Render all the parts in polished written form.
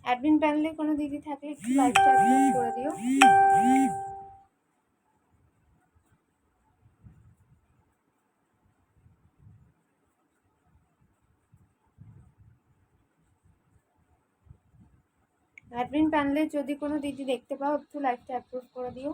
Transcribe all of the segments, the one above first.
Admin প্যানেলে কোনো দিদি থাকলে একটু লাইভটা অ্যাপ্রুভ করে দিও। অ্যাডমিন প্যানেলে যদি কোনো দিদি দেখতে পাও একটু লাইভটা অ্যাপ্রুভ করে দিও।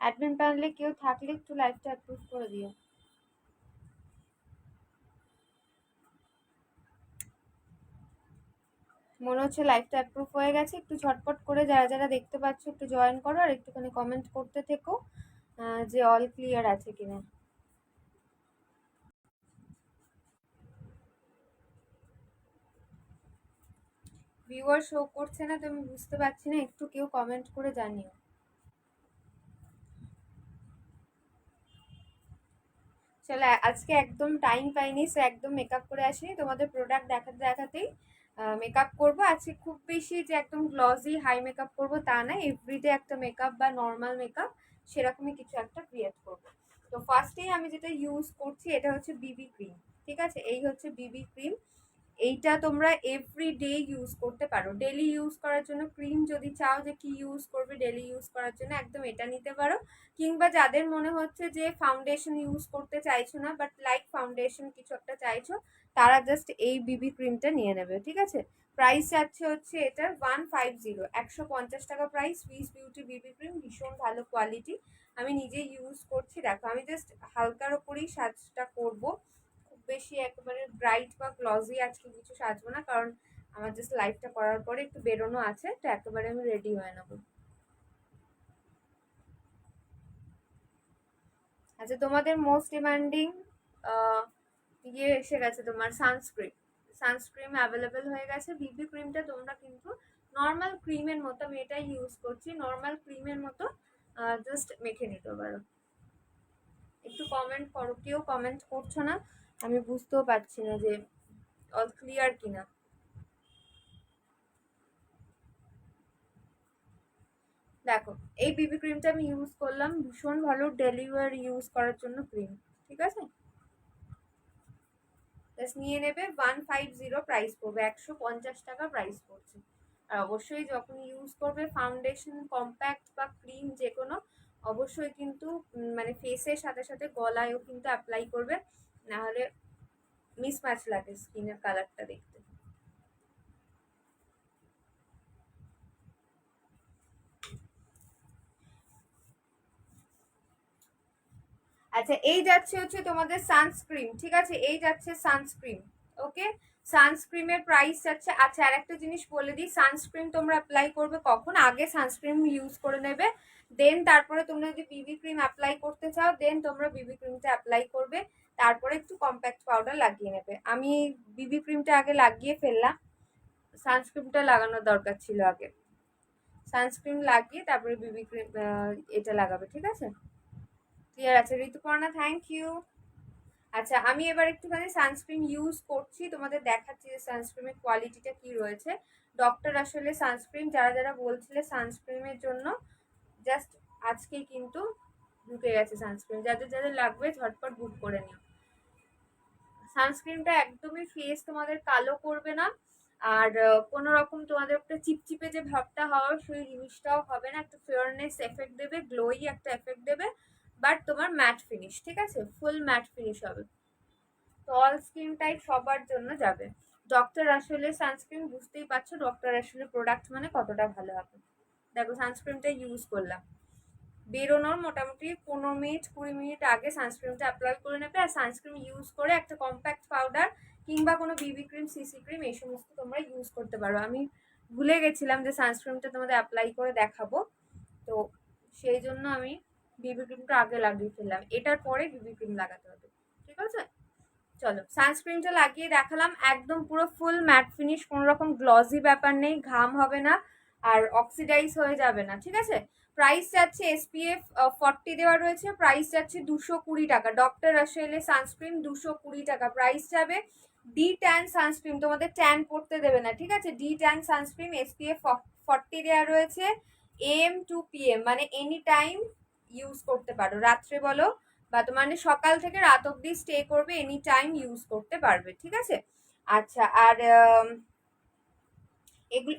অ্যাডমিন প্যানেলে কেউ থাকলে একটু লাইভটা অ্যাপ্রুভ করে দিও। মনে হচ্ছে লাইভটা অ্যাপ্রুভ হয়ে গেছে। একটু ঝটপট করে যারা যারা দেখতে পাচ্ছ একটু জয়েন করো আর একটুখানি কমেন্ট করতে থেকো যে অল ক্লিয়ার আছে কিনা। ভিউয়ার শো করছে না তো আমি বুঝতে পারছি না, একটু কেউ কমেন্ট করে জানিও। চলো আজকে একদম টাইম পাইনি, সো একদম মেকআপ করে আসিনি, তোমাদের প্রোডাক্ট দেখাতে দেখাতেই মেকআপ করবো। আজকে খুব বেশি যে একদম গ্লসি হাই মেকআপ করবো তা না, এভরিডে একটা মেকআপ বা নর্মাল মেকআপ সেরকমই কিছু একটা ক্রিয়েট করবো। তো ফার্স্টেই আমি যেটা ইউজ করছি এটা হচ্ছে বিবি ক্রিম। ঠিক আছে, এই হচ্ছে বিবি ক্রিম। এইটা তোমরা এভরিডে ইউজ করতে পারো। ডেলি ইউজ করার জন্য ক্রিম যদি চাও যে কি ইউজ করবে ডেলি ইউজ করার জন্য, একদম এটা নিতে পারো। কিংবা যাদের মনে হচ্ছে যে ফাউন্ডেশন ইউজ করতে চাইছো না বাট লাইক ফাউন্ডেশন কিছু একটা চাইছো, তারা জাস্ট এই বিবি ক্রিমটা নিয়ে নেবে। ঠিক আছে, প্রাইস যাচ্ছে হচ্ছে এটার 150, 150 টাকা প্রাইস। সুইস বিউটি বিবি ক্রিম, ভীষণ ভালো কোয়ালিটি। আমি নিজে ইউজ করছি। দেখো আমি জাস্ট হালকার ওপরেই সাজটা করবো, খুব বেশি একেবারে ব্রাইট বা গ্লসি আজকে কিছু সাজবো না, কারণ আমার জাস্ট লাইভটা করার পরে একটু বেরোনো আছে, তো একেবারে আমি রেডি হয়ে নেবো। আচ্ছা, তোমাদের মোস্ট ডিমান্ডিং ইয়ে এসে গেছে, তোমার সানস্ক্রিন। সানস্ক্রিন অ্যাভেলেবেল হয়ে গেছে। বিবি ক্রিমটা তোমরা কিন্তু নর্মাল ক্রিমের মতো, আমি এটাই ইউজ করছি, নর্মাল ক্রিমের মতো জাস্ট মেখে নিতে পারো। একটু কমেন্ট করো, কেউ কমেন্ট করছো না, আমি বুঝতেও পারছি না যে অল ক্লিয়ার কিনা। দেখো এই বিবি ক্রিমটা আমি ইউজ করলাম, ভীষণ ভালো ডেলিভার ইউজ করার জন্য ক্রিম। ঠিক আছে, জাস্ট নিয়ে নেবে। 150 প্রাইস পড়বে, 150 টাকা প্রাইস পড়ছে। আর অবশ্যই যখন ইউজ করবে ফাউন্ডেশন, কম্প্যাক্ট বা ক্রিম যে কোনো, অবশ্যই কিন্তু মানে ফেসের সাথে সাথে গলায়ও কিন্তু অ্যাপ্লাই করবে, নাহলে মিসম্যাচ লাগে স্কিনের কালারটা দেখতে। আচ্ছা, এই যাচ্ছে হচ্ছে তোমাদের সানস্ক্রিন। ঠিক আছে, এই যাচ্ছে সানস্ক্রিন। ওকে, সানস্ক্রিনের প্রাইস যাচ্ছে। আচ্ছা, আর একটা জিনিস বলে দিই, সানস্ক্রিন তোমরা অ্যাপ্লাই করবে কখন? আগে সানস্ক্রিন ইউজ করে নেবে, দেন তারপরে তোমরা যদি বিবি ক্রিম অ্যাপ্লাই করতে চাও দেন তোমরা বিবি ক্রিমটা অ্যাপ্লাই করবে, তারপরে একটু কম্প্যাক্ট পাউডার লাগিয়ে নেবে। আমি বিবি ক্রিমটা আগে লাগিয়ে ফেললাম, সানস্ক্রিনটা লাগানোর দরকার ছিল আগে। সানস্ক্রিন লাগিয়ে তারপরে বিবি ক্রিম এটা লাগাবে। ঠিক আছে, ক্লিয়ার আছে ঋতুপর্ণা? Thank you. আচ্ছা, আমি এবার একটুখানি সানস্ক্রিন ইউজ করছি, তোমাদের দেখাচ্ছি যে সানস্ক্রিনের কোয়ালিটিটা কি রয়েছে। ডক্টর আসলে সানস্ক্রিন, যারা যারা বলছিলে সানস্ক্রিনের জন্য, জাস্ট আজকেই কিন্তু ঢুকে গেছে সানস্ক্রিন। যাদের যাদের লাগবে ঝটপট বুক করে নিও। সানস্ক্রিনটা একদমই ফেস তোমাদের কালো করবে না, আর কোনো রকম তোমাদের একটা চিপচিপে যে ভাবটা হওয়ার সেই জিনিসটাও হবে না। একটা ফেয়ারনেস এফেক্ট দেবে, গ্লোই একটা এফেক্ট দেবে, বাট তোমার ম্যাট ফিনিশ। ঠিক আছে, ফুল ম্যাট ফিনিশ হবে। তো অল স্কিন টাইপ সবার জন্য যাবে। ডক্টর আসলে সানস্ক্রিন, বুঝতেই পারছো ডক্টর আসলে প্রোডাক্ট মানে কতটা ভালো হবে। দেখো সানস্ক্রিনটা ইউজ করলাম, বেরোনোর মোটামুটি 15 মিনিট 20 মিনিট আগে সানস্ক্রিনটা অ্যাপ্লাই করে নেবে। আর সানস্ক্রিন ইউজ করে একটা কম্প্যাক্ট পাউডার কিংবা কোনো বিবি ক্রিম, সিসি ক্রিম, এই সমস্ত তোমরা ইউজ করতে পারো। আমি ভুলে গেছিলাম যে সানস্ক্রিনটা তোমাদের অ্যাপ্লাই করে দেখাবো, তো সেই জন্য আমি বিবি ক্রিমটা আগে লাগিয়ে ফেললাম, এটার পরে বিবি ক্রিম লাগাতে হবে। ঠিক আছে, চলো সানস্ক্রিনটা লাগিয়ে দেখালাম, একদম পুরো ফুল ম্যাট ফিনিশ, কোনো রকম গ্লসি ব্যাপার নেই, ঘাম হবে না। আর অক্সিডাইজ হয়ে যাবে না, ঠিক আছে। প্রাইস যাচ্ছে SPF 40 দেওয়া রয়েছে, প্রাইস যাচ্ছে 220 টাকা। ডক্টর রাসেলের সানস্ক্রিন 220 টাকা প্রাইস যাবে। ডি ট্যান সানস্ক্রিন, তোমাদের ট্যান পড়তে দেবে না, ঠিক আছে। ডি ট্যান সানস্ক্রিন SPF 40 দেওয়া রয়েছে, AM to PM মানে এনি টাইম ইউজ করতে পারো, রাত্রে বলো বা তোমার সকাল থেকে রাত অব্দি স্টে করবে, এনি টাইম ইউজ করতে পারবে, ঠিক আছে। আচ্ছা, আর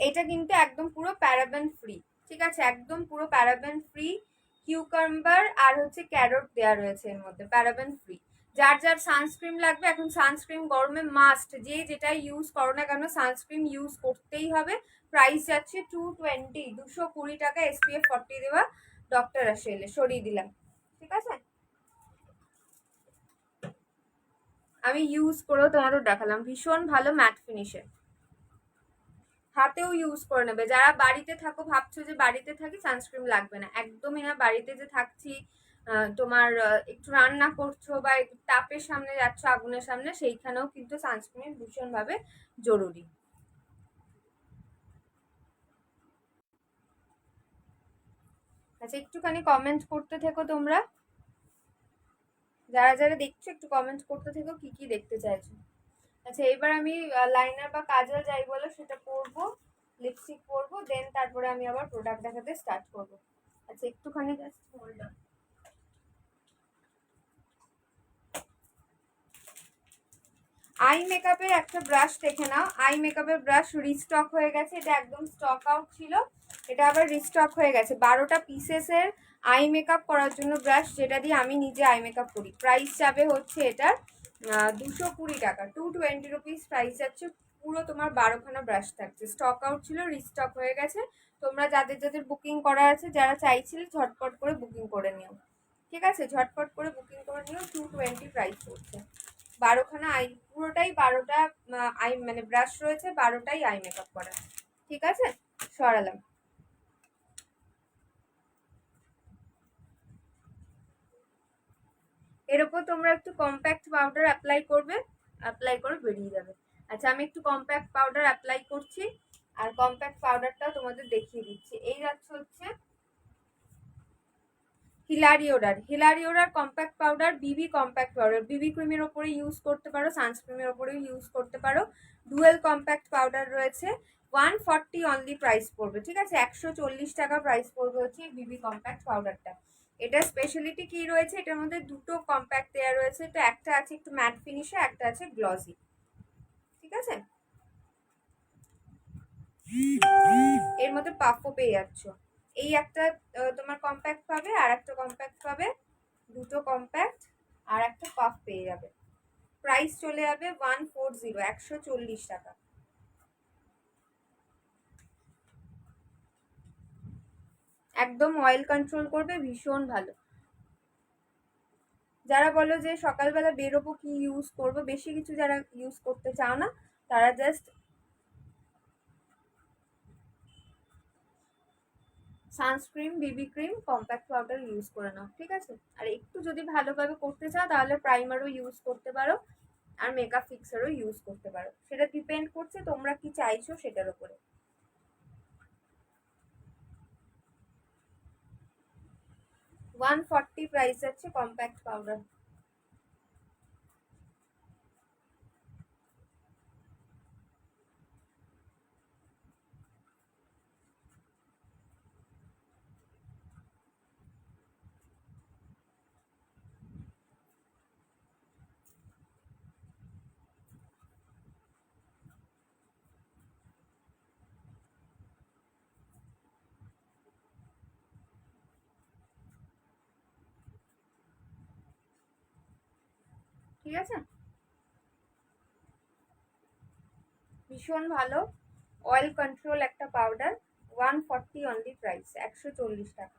এটা কিন্তু একদম পুরো প্যারাবেন ফ্রি, ঠিক আছে, একদম পুরো প্যারাবেন ফ্রি। কিউকাম্বার আর হচ্ছে ক্যারট দেওয়া রয়েছে এর মধ্যে, প্যারাবেন ফ্রি। যার যার সানস্ক্রিন লাগবে, এখন সানস্ক্রিন গরমে মাস্ট, যে যেটা ইউজ করো না কেন সানস্ক্রিন ইউজ করতেই হবে। প্রাইস যাচ্ছে 220 টাকা, SPF 40 দেওয়া ডক্টর রাসেলে, সরিয়ে দিলাম, ঠিক আছে। আমি ইউজ করেও তোমাদের দেখালাম, ভীষণ ভালো ম্যাট ফিনিশের। হাতেও ইউজ করে নেবে, যারা বাড়িতে থাকো ভাবছো যে বাড়িতে থাকি সানস্ক্রিন লাগবে না, একদমই না। বাড়িতে যে থাকছি, তোমার একটু রান্না করছো বা তাপের সামনে যাচ্ছ, আগুনের সামনে, সেইখানেও কিন্তু সানস্ক্রিন ভীষণভাবে জরুরি। আচ্ছা, একটুখানি কমেন্ট করতে থেকো তোমরা, যারা যারা দেখছো একটু কমেন্ট করতে থেকো কি কি দেখতে চাইছো। আচ্ছা, এবার আমি লাইনার বা কাজল যাই বলো সেটা পরবো, লিপস্টিক পরবো, দেন তারপরে আমি আবার প্রোডাক্ট দেখাতে স্টার্ট করবো। আচ্ছা, একটুখানি জাস্ট হোল্ড অন। আই মেকআপের একটা ব্রাশ দেখে নাও, আই মেকআপের ব্রাশ রিস্টক হয়ে গেছে, এটা একদম স্টক আউট ছিল, এটা আবার রিস্টক হয়ে গেছে। 12টা পিসেসের আই মেকআপ করার জন্য ব্রাশ, যেটা দিয়ে আমি নিজে আই মেকআপ করি। প্রাইস যাবে হচ্ছে এটার 220 টাকা, 220 রুপিস প্রাইস যাচ্ছে। পুরো তোমার 12খানা ব্রাশ থাকছে, স্টক আউট ছিল, রিস্টক হয়ে গেছে। তোমরা যাদের যাদের বুকিং করা আছে, যারা চাইছিলে ঝটপট করে বুকিং করে নিও, ঠিক আছে, ঝটপট করে বুকিং করে নিও। 220 প্রাইস পড়ছে। 12খানা আই, পুরোটাই 12টা আই মানে ব্রাশ রয়েছে, 12টাই আই মেকআপ করা, ঠিক আছে। সরালাম। এর উপর তোমরা একটু কম্প্যাক্ট পাউডার অ্যাপ্লাই করবে, অ্যাপ্লাই করে বেরিয়ে যাবে। আচ্ছা, আমি একটু কম্প্যাক্ট পাউডার অ্যাপ্লাই করছি, আর কম্প্যাক্ট পাউডারটাও তোমাদের দেখিয়ে দিচ্ছি। এই যাচ্ছে হচ্ছে হিলারিওরার কম্প্যাক্ট পাউডার, বিবি কম্প্যাক্ট পাউডার, বিবি ক্রিমের ওপরে ইউজ করতে পারো, সানস্ক্রিনের ওপরেও ইউজ করতে পারো। ডুয়েল কম্প্যাক্ট পাউডার রয়েছে, 140 অনলি প্রাইস পড়বে, ঠিক আছে। 140 টাকা প্রাইস পড়বে হচ্ছে বিবি কম্প্যাক্ট পাউডারটা। এটা স্পেশালিটি কি রয়েছে, এটার মধ্যে দুটো কম্প্যাক্ট দেওয়া রয়েছে, তো একটা আছে একটু ম্যাট ফিনিশে, একটা আছে গ্লসি, ঠিক আছে। এর মধ্যে পাফও পেয়ে যাচ্ছ। এই একটা তোমার কম্প্যাক্ট পাবে, আর একটা কম্প্যাক্ট পাবে, দুটো কম্প্যাক্ট আর একটা পাফ পেয়ে যাবে। প্রাইস চলে যাবে 140, 140 টাকা। একদম অয়েল কন্ট্রোল করবে, ভীষণ ভালো। যারা বলো যে সকালবেলা বেরোবো কি ইউজ করব, বেশি কিছু যারা ইউজ করতে চাও না, তারা জাস্ট সানস্ক্রিন, বিবি ক্রিম, কম্প্যাক্ট পাউডার ইউজ করে নাও, ঠিক আছে। আর একটু যদি ভালোভাবে করতে চাও তাহলে প্রাইমারও ইউজ করতে পারো, আর মেকআপ ফিক্সারও ইউজ করতে পারো, সেটা ডিপেন্ড করছে তোমরা কি চাইছো সেটার উপরে। 140 প্রাইস আছে কম্প্যাক্ট পাউডার। ঠিক আছে, ভীষণ ভালো অয়েল কন্ট্রোল একটা পাউডার, 140 অনলি প্রাইস, 140 টাকা।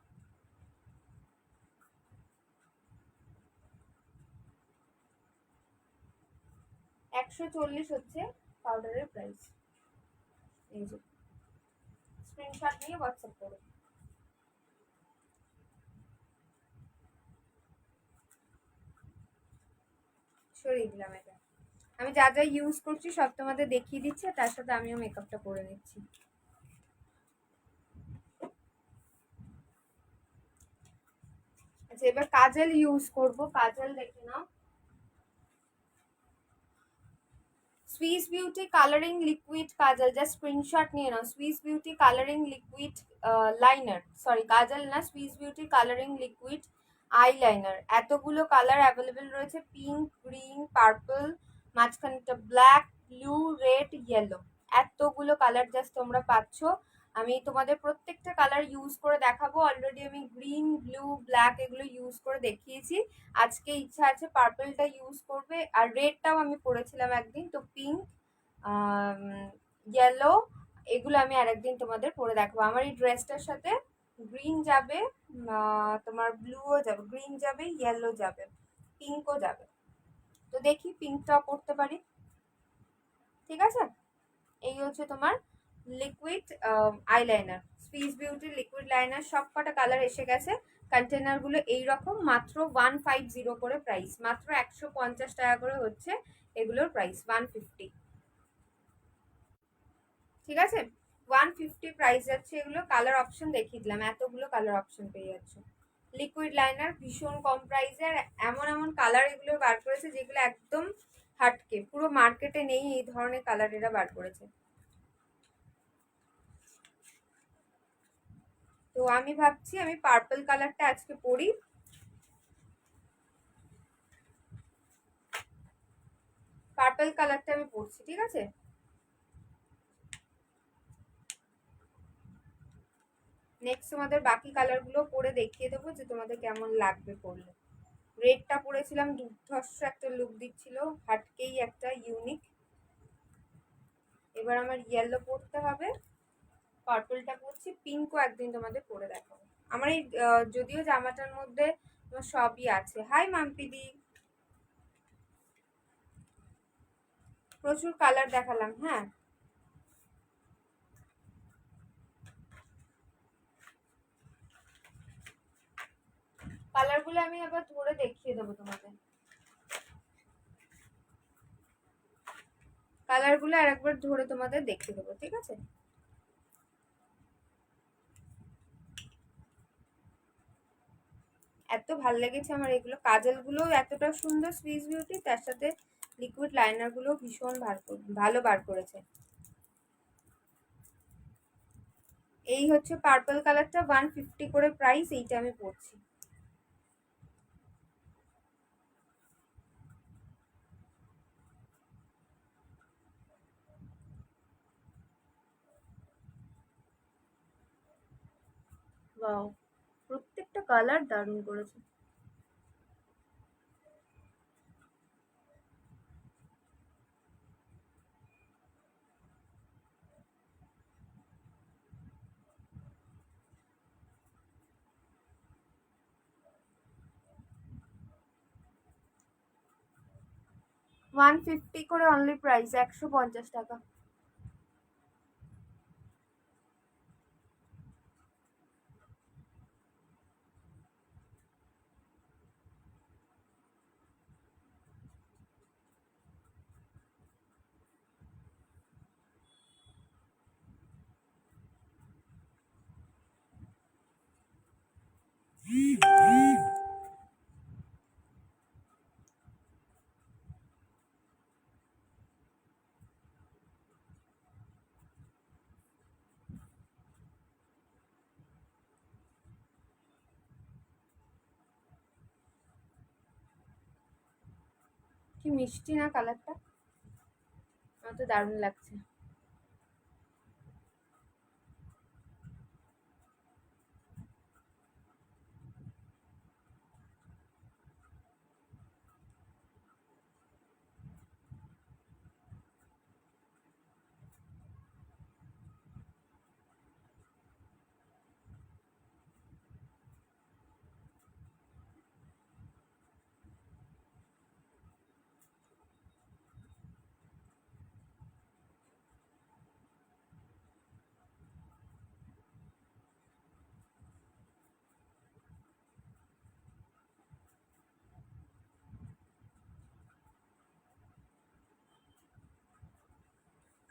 140 হচ্ছে পাউডারের প্রাইস। এই যে স্ক্রিনশট নিয়ে হোয়াটসঅ্যাপ করো। সরিয়ে দিলাম এটা। আমি যা যা ইউজ করছি সব তোমাদের দেখিয়ে দিচ্ছি, তার সাথে আমিও মেকআপটা করে নিচ্ছি। আচ্ছা, এবার কাজল ইউজ করব। কাজল দেখে নাও, সুইস বিউটি কালারিং লিকুইড কাজল, জাস্ট স্ক্রিনশট নিয়ে নাও। Swiss Beauty colouring liquid liner, sorry কাজল না, Swiss Beauty colouring liquid eyeliner. এতগুলো কালার অ্যাভেলেবেল রয়েছে, পিঙ্ক, গ্রিন, পার্পল, মাঝখানটা ব্ল্যাক, ব্লু, রেড, ইয়েলো, এতগুলো কালার জাস্ট তোমরা পাচ্ছ। আমি তোমাদের প্রত্যেকটা কালার ইউজ করে দেখাবো। অলরেডি আমি গ্রিন, ব্লু, ব্ল্যাক এগুলো ইউজ করে দেখিয়েছি। আজকে ইচ্ছা আছে পার্পলটা ইউজ করবে, আর রেডটাও আমি পরেছিলাম একদিন। তো পিঙ্ক, ইয়েলো, এগুলো আমি আরেকদিন তোমাদের পরে দেখাবো। আমার এই ড্রেসটার সাথে গ্রিন যাবে, তোমার ব্লুও যাবে, গ্রিন যাবে, ইয়েলো যাবে, পিঙ্কও যাবে। তো দেখি পিঙ্কটাও পরতে পারি, ঠিক আছে। এই হচ্ছে তোমার liquid eyeliner, Swiss beauty liquid liner. সব কটা কালার এসে গেছে। কন্টেনারগুলো এইরকম, মাত্র 150 করে প্রাইস, মাত্র 150 টাকা করে হচ্ছে এগুলোর প্রাইস, 150, ঠিক আছে। 150 প্রাইস যাচ্ছে এগুলো। কালার অপশন দেখিয়ে দিলাম, এতগুলো কালার অপশন পেয়ে যাচ্ছে। লিকুইড লাইনার ভীষণ কম প্রাইসে, আর এমন এমন কালার এগুলো বার করেছে যেগুলো একদম হাটকে, পুরো মার্কেটে নেই এই ধরনের কালার এরা বার করেছে। তো আমি ভাবছি আমি পার্পল কালারটা আজকে পরি। পার্পল কালারটা আমি পরছি, ঠিক আছে। নেক্সট তোমাদের বাকি কালারগুলো পরে দেখিয়ে দেবো যে তোমাদের কেমন লাগবে পরলে। রেডটা পরেছিলাম, দুর্ধর্ষ একটা লুক দিচ্ছিল, হাটকেই একটা ইউনিক। এবার আমার ইয়েলো পরতে হবে, পার্পলটা পরছি, পিঙ্কও একদিন তোমাদের পরে দেখাবো। আমার এই যদিও জামাটার মধ্যে তোমার সবই আছে। হাই মাম্পিদি, প্রচুর কালার দেখালাম, হ্যাঁ। কালারগুলো আমি আবার ধরে দেখিয়ে দেবো তোমাদের। কালারগুলো আর একবার ধরে তোমাদের দেখিয়ে দেবো, ঠিক আছে। এত ভাল লেগেছে আমার এগুলো। কাজলগুলো এতটা সুন্দর সুইস বিউটি, তার সাথে লিকুইড লাইনারগুলো ভীষণ ভালো বার করেছে। এই হচ্ছে পার্পল কালারটা, 150 করে প্রাইস, এইটা আমি পরছি। ওয়াও, প্রত্যেকটা কালার দারুণ করেছে। ওয়ান ফিফটি করে অনলি প্রাইস, 150 টাকা। কি মিষ্টি না কালারটা, আমার তো দারুণ লাগছে।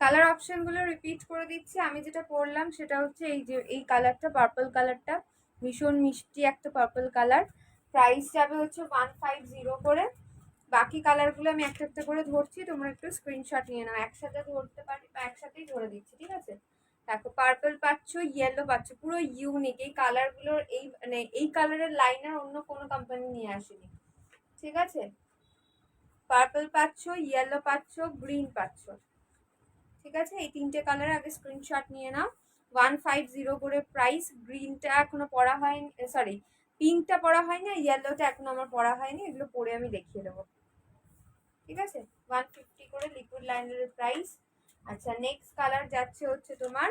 কালার অপশনগুলো রিপিট করে দিচ্ছি। আমি যেটা পরলাম সেটা হচ্ছে এই যে এই কালারটা, পার্পল কালারটা, ভীষণ মিষ্টি একটা পার্পল কালার। প্রাইস যাবে হচ্ছে 150 করে। বাকি কালারগুলো আমি একটা একটা করে ধরছি, তোমরা একটু স্ক্রিনশট নিয়ে নাও। একসাথে ধরতে পারি বা একসাথেই ধরে দিচ্ছি, ঠিক আছে? দেখো পার্পল পাচ্ছ, ইয়েলো পাচ্ছ, পুরো ইউনিক এই কালারগুলোর। এই মানে এই কালারের লাইনার অন্য কোনো কোম্পানি নিয়ে আসেনি, ঠিক আছে? পার্পল পাচ্ছ, ইয়েলো পাচ্ছ, গ্রিন পাচ্ছ, ঠিক আছে? এই তিনটে কালার আগে স্ক্রিনশট নিয়ে নাও। 150 করে প্রাইস। গ্রিনটা এখনো পরা হয়নি, সরি পিঙ্কটা পরা হয়নি, আর ইয়েলোটা এখনো আমার পরা হয়নি, এগুলো পরে আমি দেখিয়ে দেবো, ঠিক আছে? 150 করে লিকুইড লাইনারের প্রাইস। আচ্ছা, নেক্সট কালার যাচ্ছে হচ্ছে তোমার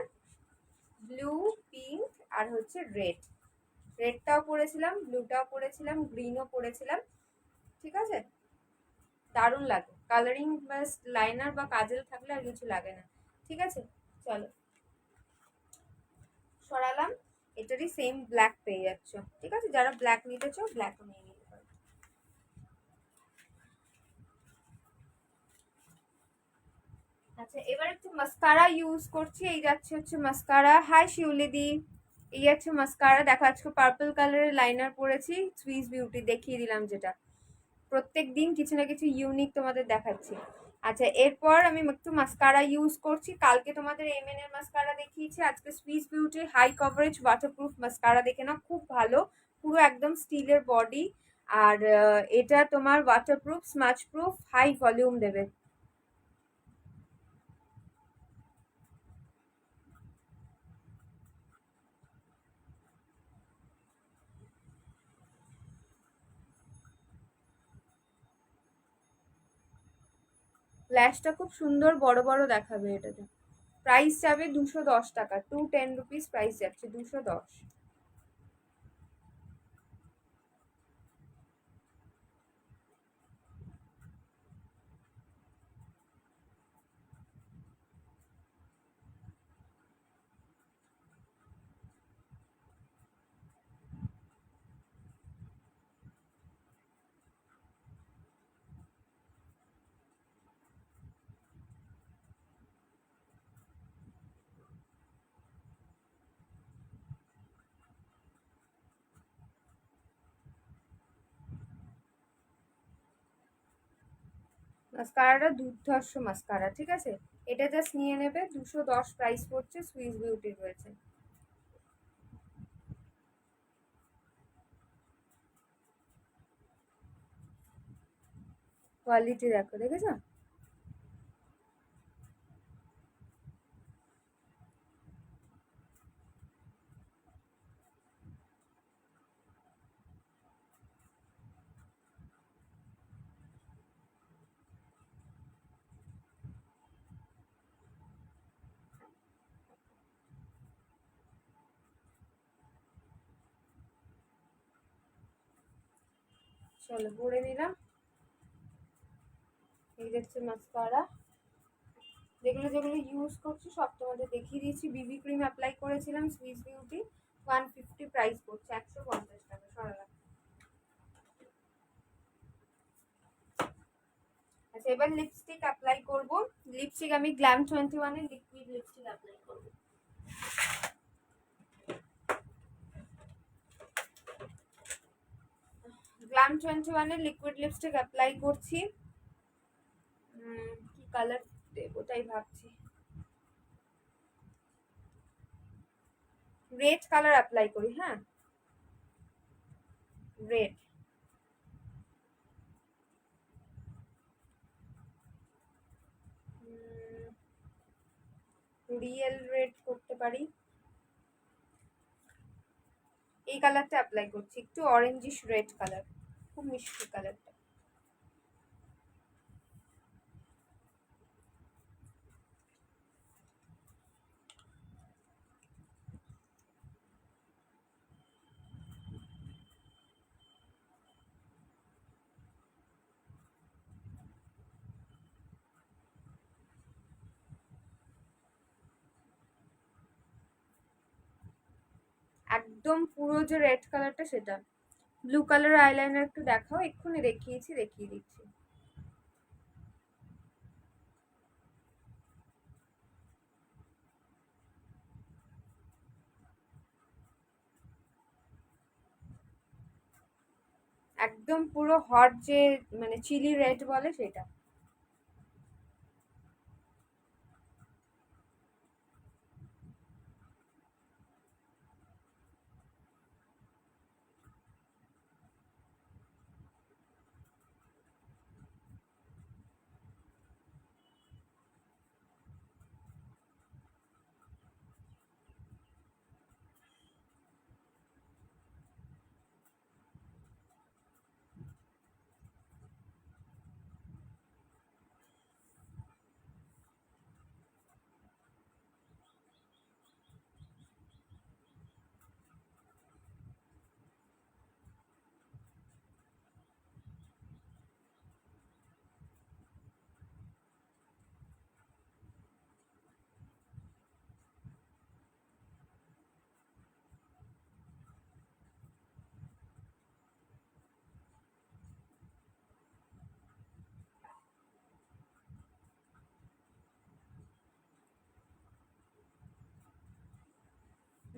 ব্লু, পিঙ্ক আর হচ্ছে রেড। রেডটাও পরেছিলাম, ব্লুটাও পরেছিলাম, গ্রিনও পরেছিলাম, ঠিক আছে? দারুণ লাগে কালারিং, বাস লাইনার বা কাজল থাকলে আর কিছু লাগে না, ঠিক আছে? চলো সরালাম। এটারই সেম ব্ল্যাক পেয়ে যাচ্ছ, ঠিক আছে? যারা ব্ল্যাক নিতে চাও ব্ল্যাকও নিয়ে নিতে পারো। আচ্ছা, এবার একটু মাস্কারা ইউজ করছি। এই যাচ্ছে হচ্ছে মাস্কারা। হাই শিউলিদি, এই যাচ্ছে মাস্কারা। দেখো আজকে পার্পল কালারের লাইনার পরেছি, সুইস বিউটি দেখিয়ে দিলাম, যেটা প্রত্যেক দিন কিছু না কিছু ইউনিক তোমাদের দেখাচ্ছি। আচ্ছা, এরপর আমি একটু মাস্কারা ইউজ করছি। কালকে তোমাদের এমএন এর মাস্কারা দেখিয়েছি, আজকে সুইস বিউটির হাই কভারেজ ওয়াটারপ্রুফ মাস্কারা দেখে নাও, খুব ভালো, পুরো একদম স্টিলের বডি। আর এটা তোমার waterproof, smudge proof, high volume দেবে। ল্যাশটা খুব সুন্দর বড় বড় দেখাবে এটাতে। প্রাইস যাবে 210 টাকা, 210 রুপিস প্রাইস যাচ্ছে, 210। মাস্কারাটা দুর্ধর্ষ মাস্কারা, ঠিক আছে? এটা জাস্ট নিয়ে নেবে, 210 প্রাইস পড়ছে, সুইস বিউটি রয়েছে। কোয়ালিটি দেখো, দেখেছো? চলো পরে নিলাম। এই দেখছে মাস্কারা, যেগুলো যেগুলো ইউজ করছি সব তোমাদের দেখিয়ে দিয়েছি। বিবি ক্রিম অ্যাপ্লাই করেছিলাম সুইস বিউটি, 150 প্রাইস পড়ছে, 150 টাকা। সরালাম। আচ্ছা, এবার লিপস্টিক অ্যাপ্লাই করব। লিপস্টিক আমি গ্ল্যাম 21 এর লিকুইড লিপস্টিক অ্যাপ্লাই করব। গ্ল্যাম 21 এর লিকুইড লিপস্টিক অ্যাপ্লাই করছি। কি কালার দেবো তাই ভাবছি। রেড কালার অ্যাপ্লাই করি, হ্যাঁ, রেড। রিয়েল রেড করতে পারি। এই কালারটা অ্যাপ্লাই করছি, একটু অরেঞ্জিশ রেড কালার, খুব মিষ্টি কালারটা। একদম পুরো যে রেড কালারটা সেটা। ব্লু কালার আইলাইনার একটু দেখাও, এক্ষুনি দেখিয়েছি, দেখিয়ে দিচ্ছি। একদম পুরো হট যে মানে চিলি রেড বলে সেটা।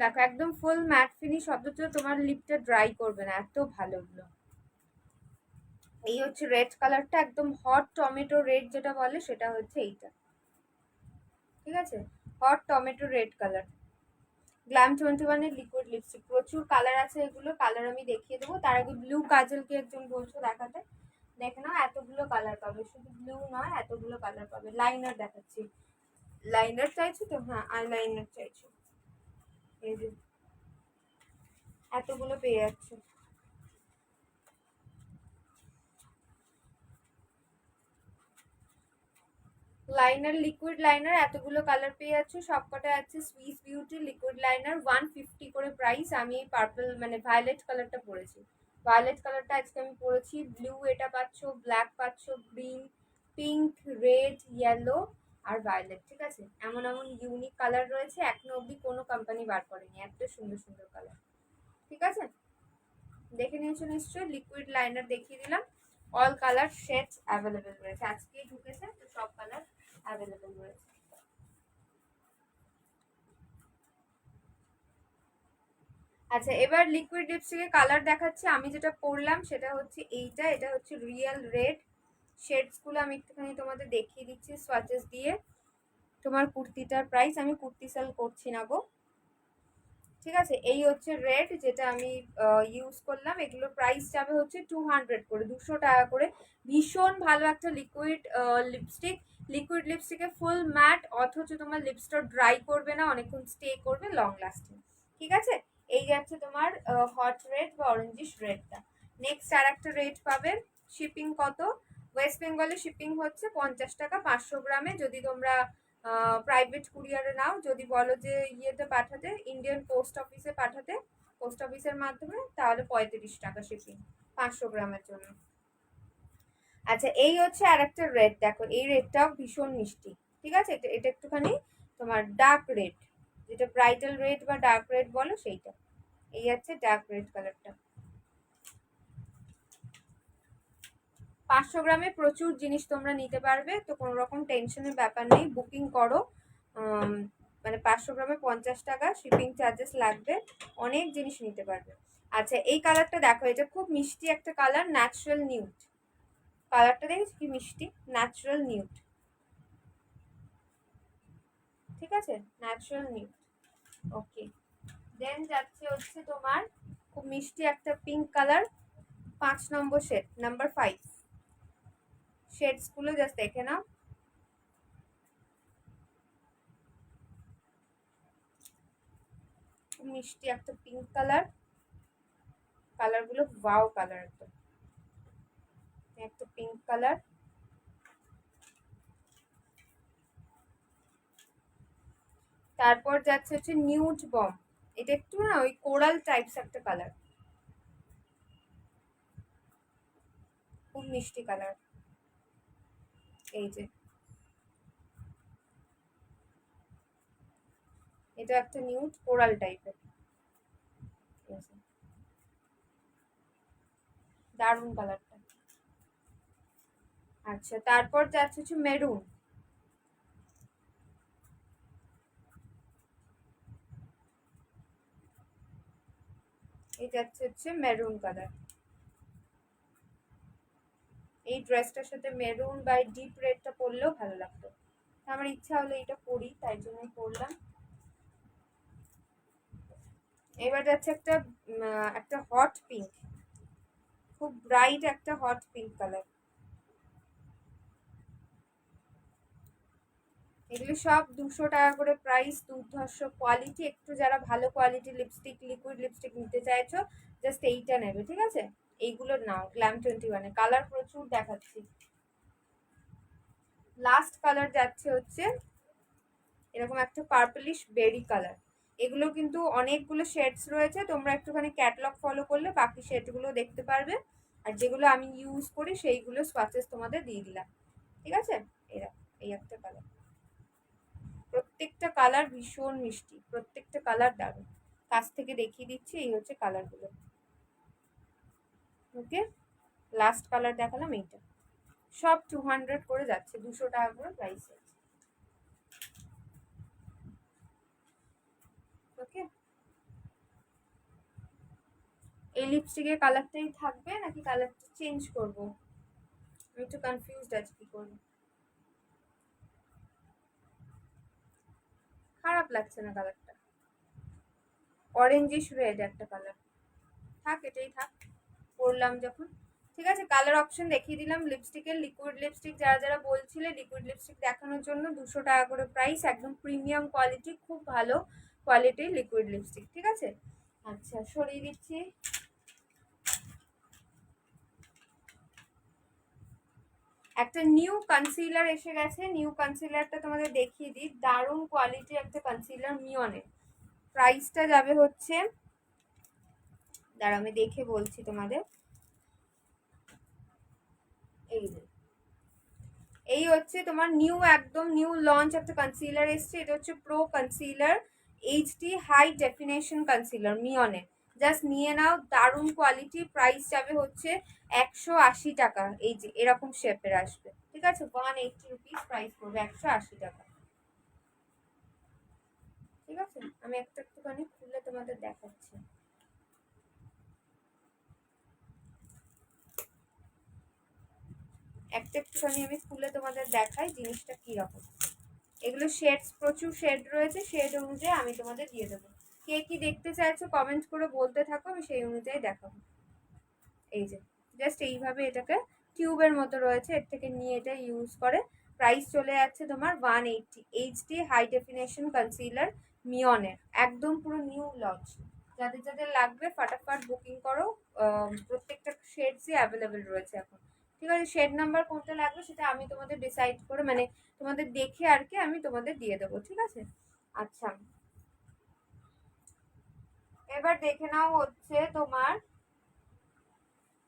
দেখো একদম ফুল ম্যাট ফিনিশ, অথচ তোমার লিপটা ড্রাই করবে না, এত ভালো এগুলো। এই হচ্ছে রেড কালারটা, একদম হট টমেটো রেড যেটা বলে সেটা হচ্ছে এইটা। ঠিক আছে, hot tomato red colour. Glam 21 এর লিকুইড লিপস্টিক, প্রচুর কালার আছে, এগুলো কালার আমি দেখিয়ে দেবো। তার আগে ব্লু কাজলকে একজন বলছো দেখাতে, দেখে নাও এতগুলো কালার পাবে, শুধু ব্লু নয় এতগুলো কালার পাবে। লাইনার দেখাচ্ছি, লাইনার চাইছো তো? হ্যাঁ আই লাইনার চাইছো, এই যে এতগুলো পেয়ে যাচ্ছে। লাইনার, লিকুইড লাইনার এতগুলো কালার পেয়ে যাচ্ছ, সবকটা আছে সুইস বিউটি লিকুইড লাইনার, 150 করে প্রাইস। আমি পার্পল মানে ভায়োলেট কালারটা পরেছি, ভায়োলেট কালারটা আজকে আমি পরেছি। ব্লু এটা পাচ্ছ, ব্ল্যাক পাচ্ছ, গ্রিন, পিঙ্ক, রেড, ইয়েলো আর ভায়োলেট। ঠিক আছে, এমন এমন ইউনিক কালার রয়েছে, এখনো অবধি কোনো কোম্পানি বার করেনি এত সুন্দর সুন্দর কালার। ঠিক আছে, দেখে নিয়েছো নিশ্চয়ই, লিকুইড লাইনার দেখিয়ে দিলাম। অল কালার শেডস অ্যাভেলেবেল রয়েছে, আজকেই ঢুকেছে তো সব কালার অ্যাভেলেবেল রয়েছে। আচ্ছা, এবার লিকুইড লিপস্টিকের কালার দেখাচ্ছি। আমি যেটা পরলাম সেটা হচ্ছে এইটা, এটা হচ্ছে রিয়েল রেড। শেডসগুলো আমি একটুখানি তোমাদের দেখিয়ে দিচ্ছি সোয়াচেস দিয়ে। তোমার কুর্তিটার প্রাইস, আমি কুর্তি সেল করছি না গো। ঠিক আছে, এই হচ্ছে রেড যেটা আমি ইউজ করলাম, এগুলোর প্রাইস যাবে হচ্ছে 200 করে, 200 টাকা করে। ভীষণ ভালো একটা লিকুইড লিপস্টিক, লিকুইড লিপস্টিকে ফুল ম্যাট, অথচ তোমার লিপসটা ড্রাই করবে না, অনেকক্ষণ স্টে করবে, লং লাস্টিং। ঠিক আছে, এই যাচ্ছে তোমার হট রেড বা অরেঞ্জিশ রেডটা। নেক্সট আর একটা রেড পাবে। শিপিং কত? ওয়েস্ট বেঙ্গলে শিপিং হচ্ছে 50 টাকা 500 গ্রামে। যদি তোমরা প্রাইভেট কুরিয়ারে নাও, যদি বলো যে ইয়েতে পাঠাতে, ইন্ডিয়ান পোস্ট অফিসে পাঠাতে, পোস্ট অফিসের মাধ্যমে, তাহলে 35 টাকা শিপিং 500 গ্রামের জন্য। আচ্ছা, এই হচ্ছে আর একটা রেড, দেখো এই রেডটাও ভীষণ মিষ্টি। ঠিক আছে, এটা এটা একটুখানি তোমার ডার্ক রেড, যেটা ব্রাইটাল রেড বা ডার্ক রেড বলো সেইটা। এই আছে ডার্ক রেড কালারটা। 500 গ্রামে প্রচুর জিনিস তোমরা নিতে পারবে, তো কোনো রকম টেনশনের ব্যাপার নেই, বুকিং করো। মানে 500 গ্রামে 50 টাকা, শিপিং চার্জেস লাগবে, অনেক জিনিস নিতে পারবে। আচ্ছা, এই কালারটা দেখো, এটা খুব মিষ্টি একটা কালার, ন্যাচারাল নিউড। কালারটা দেখেছি কি মিষ্টি, ন্যাচারাল নিউড। ঠিক আছে, ন্যাচারাল নিউড। ওকে, দেন যাচ্ছে হচ্ছে তোমার খুব মিষ্টি একটা পিঙ্ক কালার, 5 নম্বর শেড, নাম্বার 5। শেডস গুলো জাস্ট দেখে নাও, খুব মিষ্টি একটা পিঙ্ক কালার। কালার গুলো ওয়াও কালার, একদম একটা পিঙ্ক কালার। তারপর যাচ্ছে হচ্ছে নিউড বম, এটা একটু না ওই কোরাল টাইপস একটা কালার, খুব মিষ্টি কালার। এই যে এটা একটা নিউড কোরাল টাইপের, দারুন কালারটা। আচ্ছা, তারপর যাচ্ছে হচ্ছে মেরুন, এই যাচ্ছে হচ্ছে মেরুন কালার। এই ড্রেসটার সাথে মেরুন বা ডিপ রেডটা পরলেও ভালো লাগতো। আমার ইচ্ছা হলো এটা পরি, তাই জন্যই পরলাম। এবার যাচ্ছে একটা হট পিঙ্ক, খুব ব্রাইট একটা হট পিঙ্ক কালার। এগুলো সব 200 টাকা করে প্রাইস, দুর্ধর্ষ কোয়ালিটি। একটু যারা ভালো কোয়ালিটি লিপস্টিক, লিকুইড লিপস্টিক নিতে চাইছো, জাস্ট এইটা নেবে, ঠিক আছে? এইগুলো নাও গ্ল্যাম 21-এ। কালার প্রচুর দেখাচ্ছি। লাস্ট কালার যাচ্ছে হচ্ছে এরকম একটা পার্পলিশ বেরি কালার। এগুলো কিন্তু অনেকগুলো শেডস রয়েছে, তোমরা একটুখানি ক্যাটালগ ফলো করলে বাকি শেডগুলো দেখতে পারবে। আর যেগুলো আমি ইউজ করি সেইগুলো সোয়াচেস তোমাদের দিয়ে দিলাম, ঠিক আছে? এরা এই একটা কালার, প্রত্যেকটা কালার ভীষণ মিষ্টি, প্রত্যেকটা কালার দারুণ। কাছ থেকে দেখিয়ে দিচ্ছি, এই হচ্ছে কালারগুলো। ওকে, লাস্ট কালার দেখালাম এইটা। সব 200 করে যাচ্ছে, 200 টাকা করে প্রাইস আছে। ওকে, এই লিপস্টিকের কালারটাই থাকবে নাকি কালারটা চেঞ্জ করব? আমি একটু কনফিউজড আছি কি করবো। খারাপ লাগছে না কালারটা, অরেঞ্জিশ রেড একটা কালার। থাক, এটাই থাক, পরলাম যখন। ঠিক আছে, কালার অপশন দেখিয়ে দিলাম লিপস্টিকের। লিকুইড লিপস্টিক যারা যারা বলছিলে লিকুইড লিপস্টিক দেখানোর জন্য, 200 টাকা করে প্রাইস, একদম প্রিমিয়াম কোয়ালিটি, খুব ভালো কোয়ালিটির লিকুইড লিপস্টিক, ঠিক আছে? আচ্ছা, সরিয়ে দিচ্ছি। একটা নিউ কনসিলার এসে গেছে, নিউ কনসিলারটা তোমাদের দেখিয়ে দিই। দারুণ কোয়ালিটি একটা কনসিলার, মিওনের। প্রাইসটা যাবে হচ্ছে, দাঁড়া আমি দেখে বলছি তোমাদের। এই যে, এই হচ্ছে তোমার নিউ, একদম নিউ লঞ্চ একটা কনসিলার এসছে। এটা হচ্ছে pro concealer HD high definition concealer, মিওনের। জাস্ট নিয়ে নাও, দারুণ কোয়ালিটি। প্রাইস যাবে হচ্ছে 180 টাকা। এই যে এরকম শেপের আসবে, ঠিক আছে? 180 রুপিস প্রাইস পড়বে, 180 টাকা, ঠিক আছে? আমি একটুখানি খুলে তোমাদের দেখাচ্ছি। একটুখানি আমি খুলে তোমাদের দেখাই জিনিসটা কিরকম। এগুলো শেডস, প্রচুর শেড রয়েছে, শেড অনুযায়ী আমি তোমাদের দিয়ে দেবো। কে কি দেখতে চাইছো কমেন্ট করে বলতে থাকো, আমি সেই অনুযায়ী দেখাবো। এই যে জাস্ট এইভাবে এটাকে টিউবের মতো রয়েছে, এর থেকে নিয়ে এটা ইউজ করে। প্রাইস চলে যাচ্ছে তোমার 180। এইচডি হাই ডেফিনেশন কনসিলার, মিওনের, একদম পুরো নিউ লঞ্চ। যাদের যাদের লাগবে ফটাফট বুকিং করো। প্রত্যেকটা শেডসই অ্যাভেলেবেল রয়েছে এখন, ঠিক আছে? শেড নাম্বার কোনটা লাগবে সেটা আমি তোমাদের ডিসাইড করে, মানে তোমাদের দেখে আর কি আমি তোমাদের দিয়ে দেবো, ঠিক আছে? আচ্ছা, এবার দেখে নাও হচ্ছে তোমার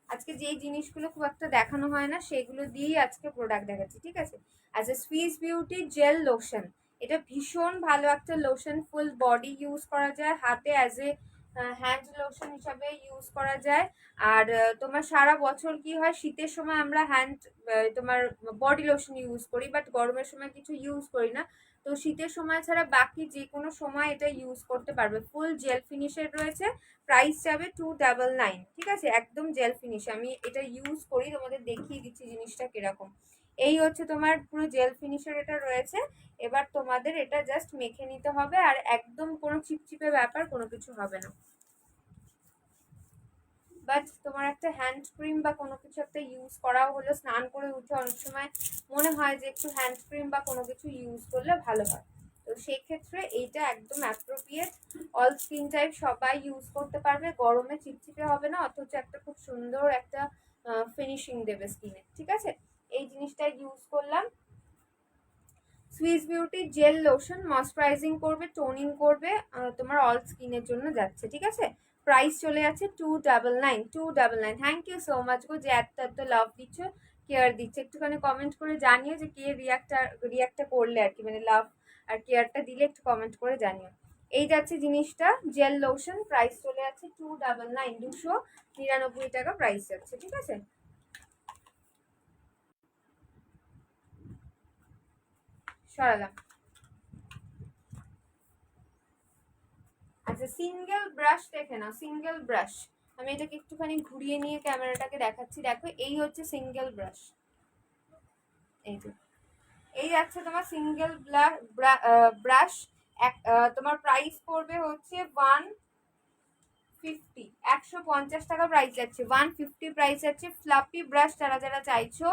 আজকে যেই জিনিসগুলো খুব একটা দেখানো হয় না সেগুলো দিয়েই আজকে প্রোডাক্ট দেখাচ্ছি, ঠিক আছে? আচ্ছা, সুইস বিউটি জেল লোশন। এটা ভীষণ ভালো একটা লোশন, ফুল বডি ইউজ করা যায়, হাতে অ্যাজ এ হ্যান্ড লোশন হিসাবে ইউজ করা যায়। আর তোমার সারা বছর কি হয়, শীতের সময় আমরা তোমার বডি লোশন ইউজ করি, বাট গরমের সময় কিছু ইউজ করি না। তো শীতের সময় ছাড়া বাকি যে কোনো সময় এটা ইউজ করতে পারবে। ফুল জেল ফিনিশের রয়েছে, প্রাইস যাবে 299, ঠিক আছে? একদম জেল ফিনিশ, আমি এটা ইউজ করি, তোমাদের দেখিয়ে দিচ্ছি জিনিসটা কিরকম। এই হচ্ছে তোমার পুরো জেল ফিনিশের এটা রয়েছে। এবার তোমাদের এটা জাস্ট মেখে নিতে হবে, আর একদম কোনো চিপচিপে ব্যাপার কোনো কিছু হবে না। বাট তোমার একটা হ্যান্ড ক্রিম বা কোনো কিছু একটা ইউজ করাও হলো, স্নান করে উঠে অনেক সময় মনে হয় যে একটু হ্যান্ড ক্রিম বা কোনো কিছু ইউজ করলে ভালো হয়। তো সেক্ষেত্রে এইটা একদম অ্যাপ্রোপ্রিয়েট, অল স্কিন টাইপ সবাই ইউজ করতে পারবে। গরমে চিপচিপে হবে না, অথচ একটা খুব সুন্দর একটা ফিনিশিং দেবে স্কিনে, ঠিক আছে? এই জিনিসটা ইউজ করলাম। Swiss beauty gel lotion moisturising করবে, টোনিং করবে, তোমার অল স্কিনের জন্য যাচ্ছে, ঠিক আছে? প্রাইস চলে যাচ্ছে 299। থ্যাংক ইউ সো মাচ গো, যে এত এত লাভ দিচ্ছ, কেয়ার দিচ্ছে। একটুখানি কমেন্ট করে জানিও যে কে রিয়াক্টটা করলে আর কি, মানে লাভ আর কেয়ারটা দিলে একটু কমেন্ট করে জানিও। এই যাচ্ছে জিনিসটা, জেল লোশন, প্রাইস চলে যাচ্ছে 299, 299 টাকা প্রাইস যাচ্ছে, ঠিক আছে? সরালাম। আচ্ছা, সিঙ্গেল ব্রাশ দেখে নাও, সিঙ্গেল ব্রাশ আমি এটাকে একটুখানি ঘুরিয়ে নিয়ে ক্যামেরাটাকে দেখাচ্ছি। দেখো এই হচ্ছে সিঙ্গেল ব্রাশ, এই যে এই যাচ্ছে তোমার সিঙ্গেল ব্রাশ। তোমার প্রাইস পড়বে হচ্ছে 150, 150 টাকা প্রাইস যাচ্ছে, 150 প্রাইস যাচ্ছে। ফ্লাপি ব্রাশ যারা যারা চাইছো,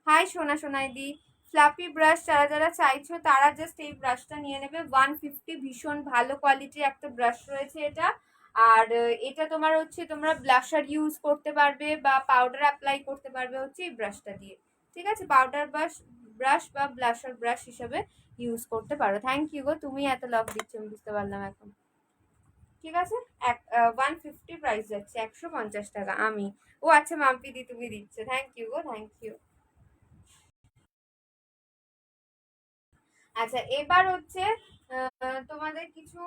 হাই সোনাদি, ফ্লাপি ব্রাশ যারা যারা চাইছো তারা জাস্ট এই ব্রাশটা নিয়ে নেবে। 150, ভীষণ ভালো কোয়ালিটির একটা ব্রাশ রয়েছে এটা। আর এটা তোমার হচ্ছে তোমরা ব্লাশার ইউজ করতে পারবে বা পাউডার অ্যাপ্লাই করতে পারবে হচ্ছে এই ব্রাশটা দিয়ে। ঠিক আছে, পাউডার ব্রাশ বা ব্লাশার ব্রাশ হিসাবে ইউজ করতে পারো। থ্যাংক ইউ গো, তুমি এত লাভ দিচ্ছ আমি বুঝতে পারলাম এখন। ঠিক আছে, 150 প্রাইস যাচ্ছে, 150 টাকা। আমি ও আচ্ছা মাম্পিদি তুমি দিচ্ছ, থ্যাংক ইউ গো, থ্যাংক ইউ। আচ্ছা এবার হচ্ছে তোমাদের কিছু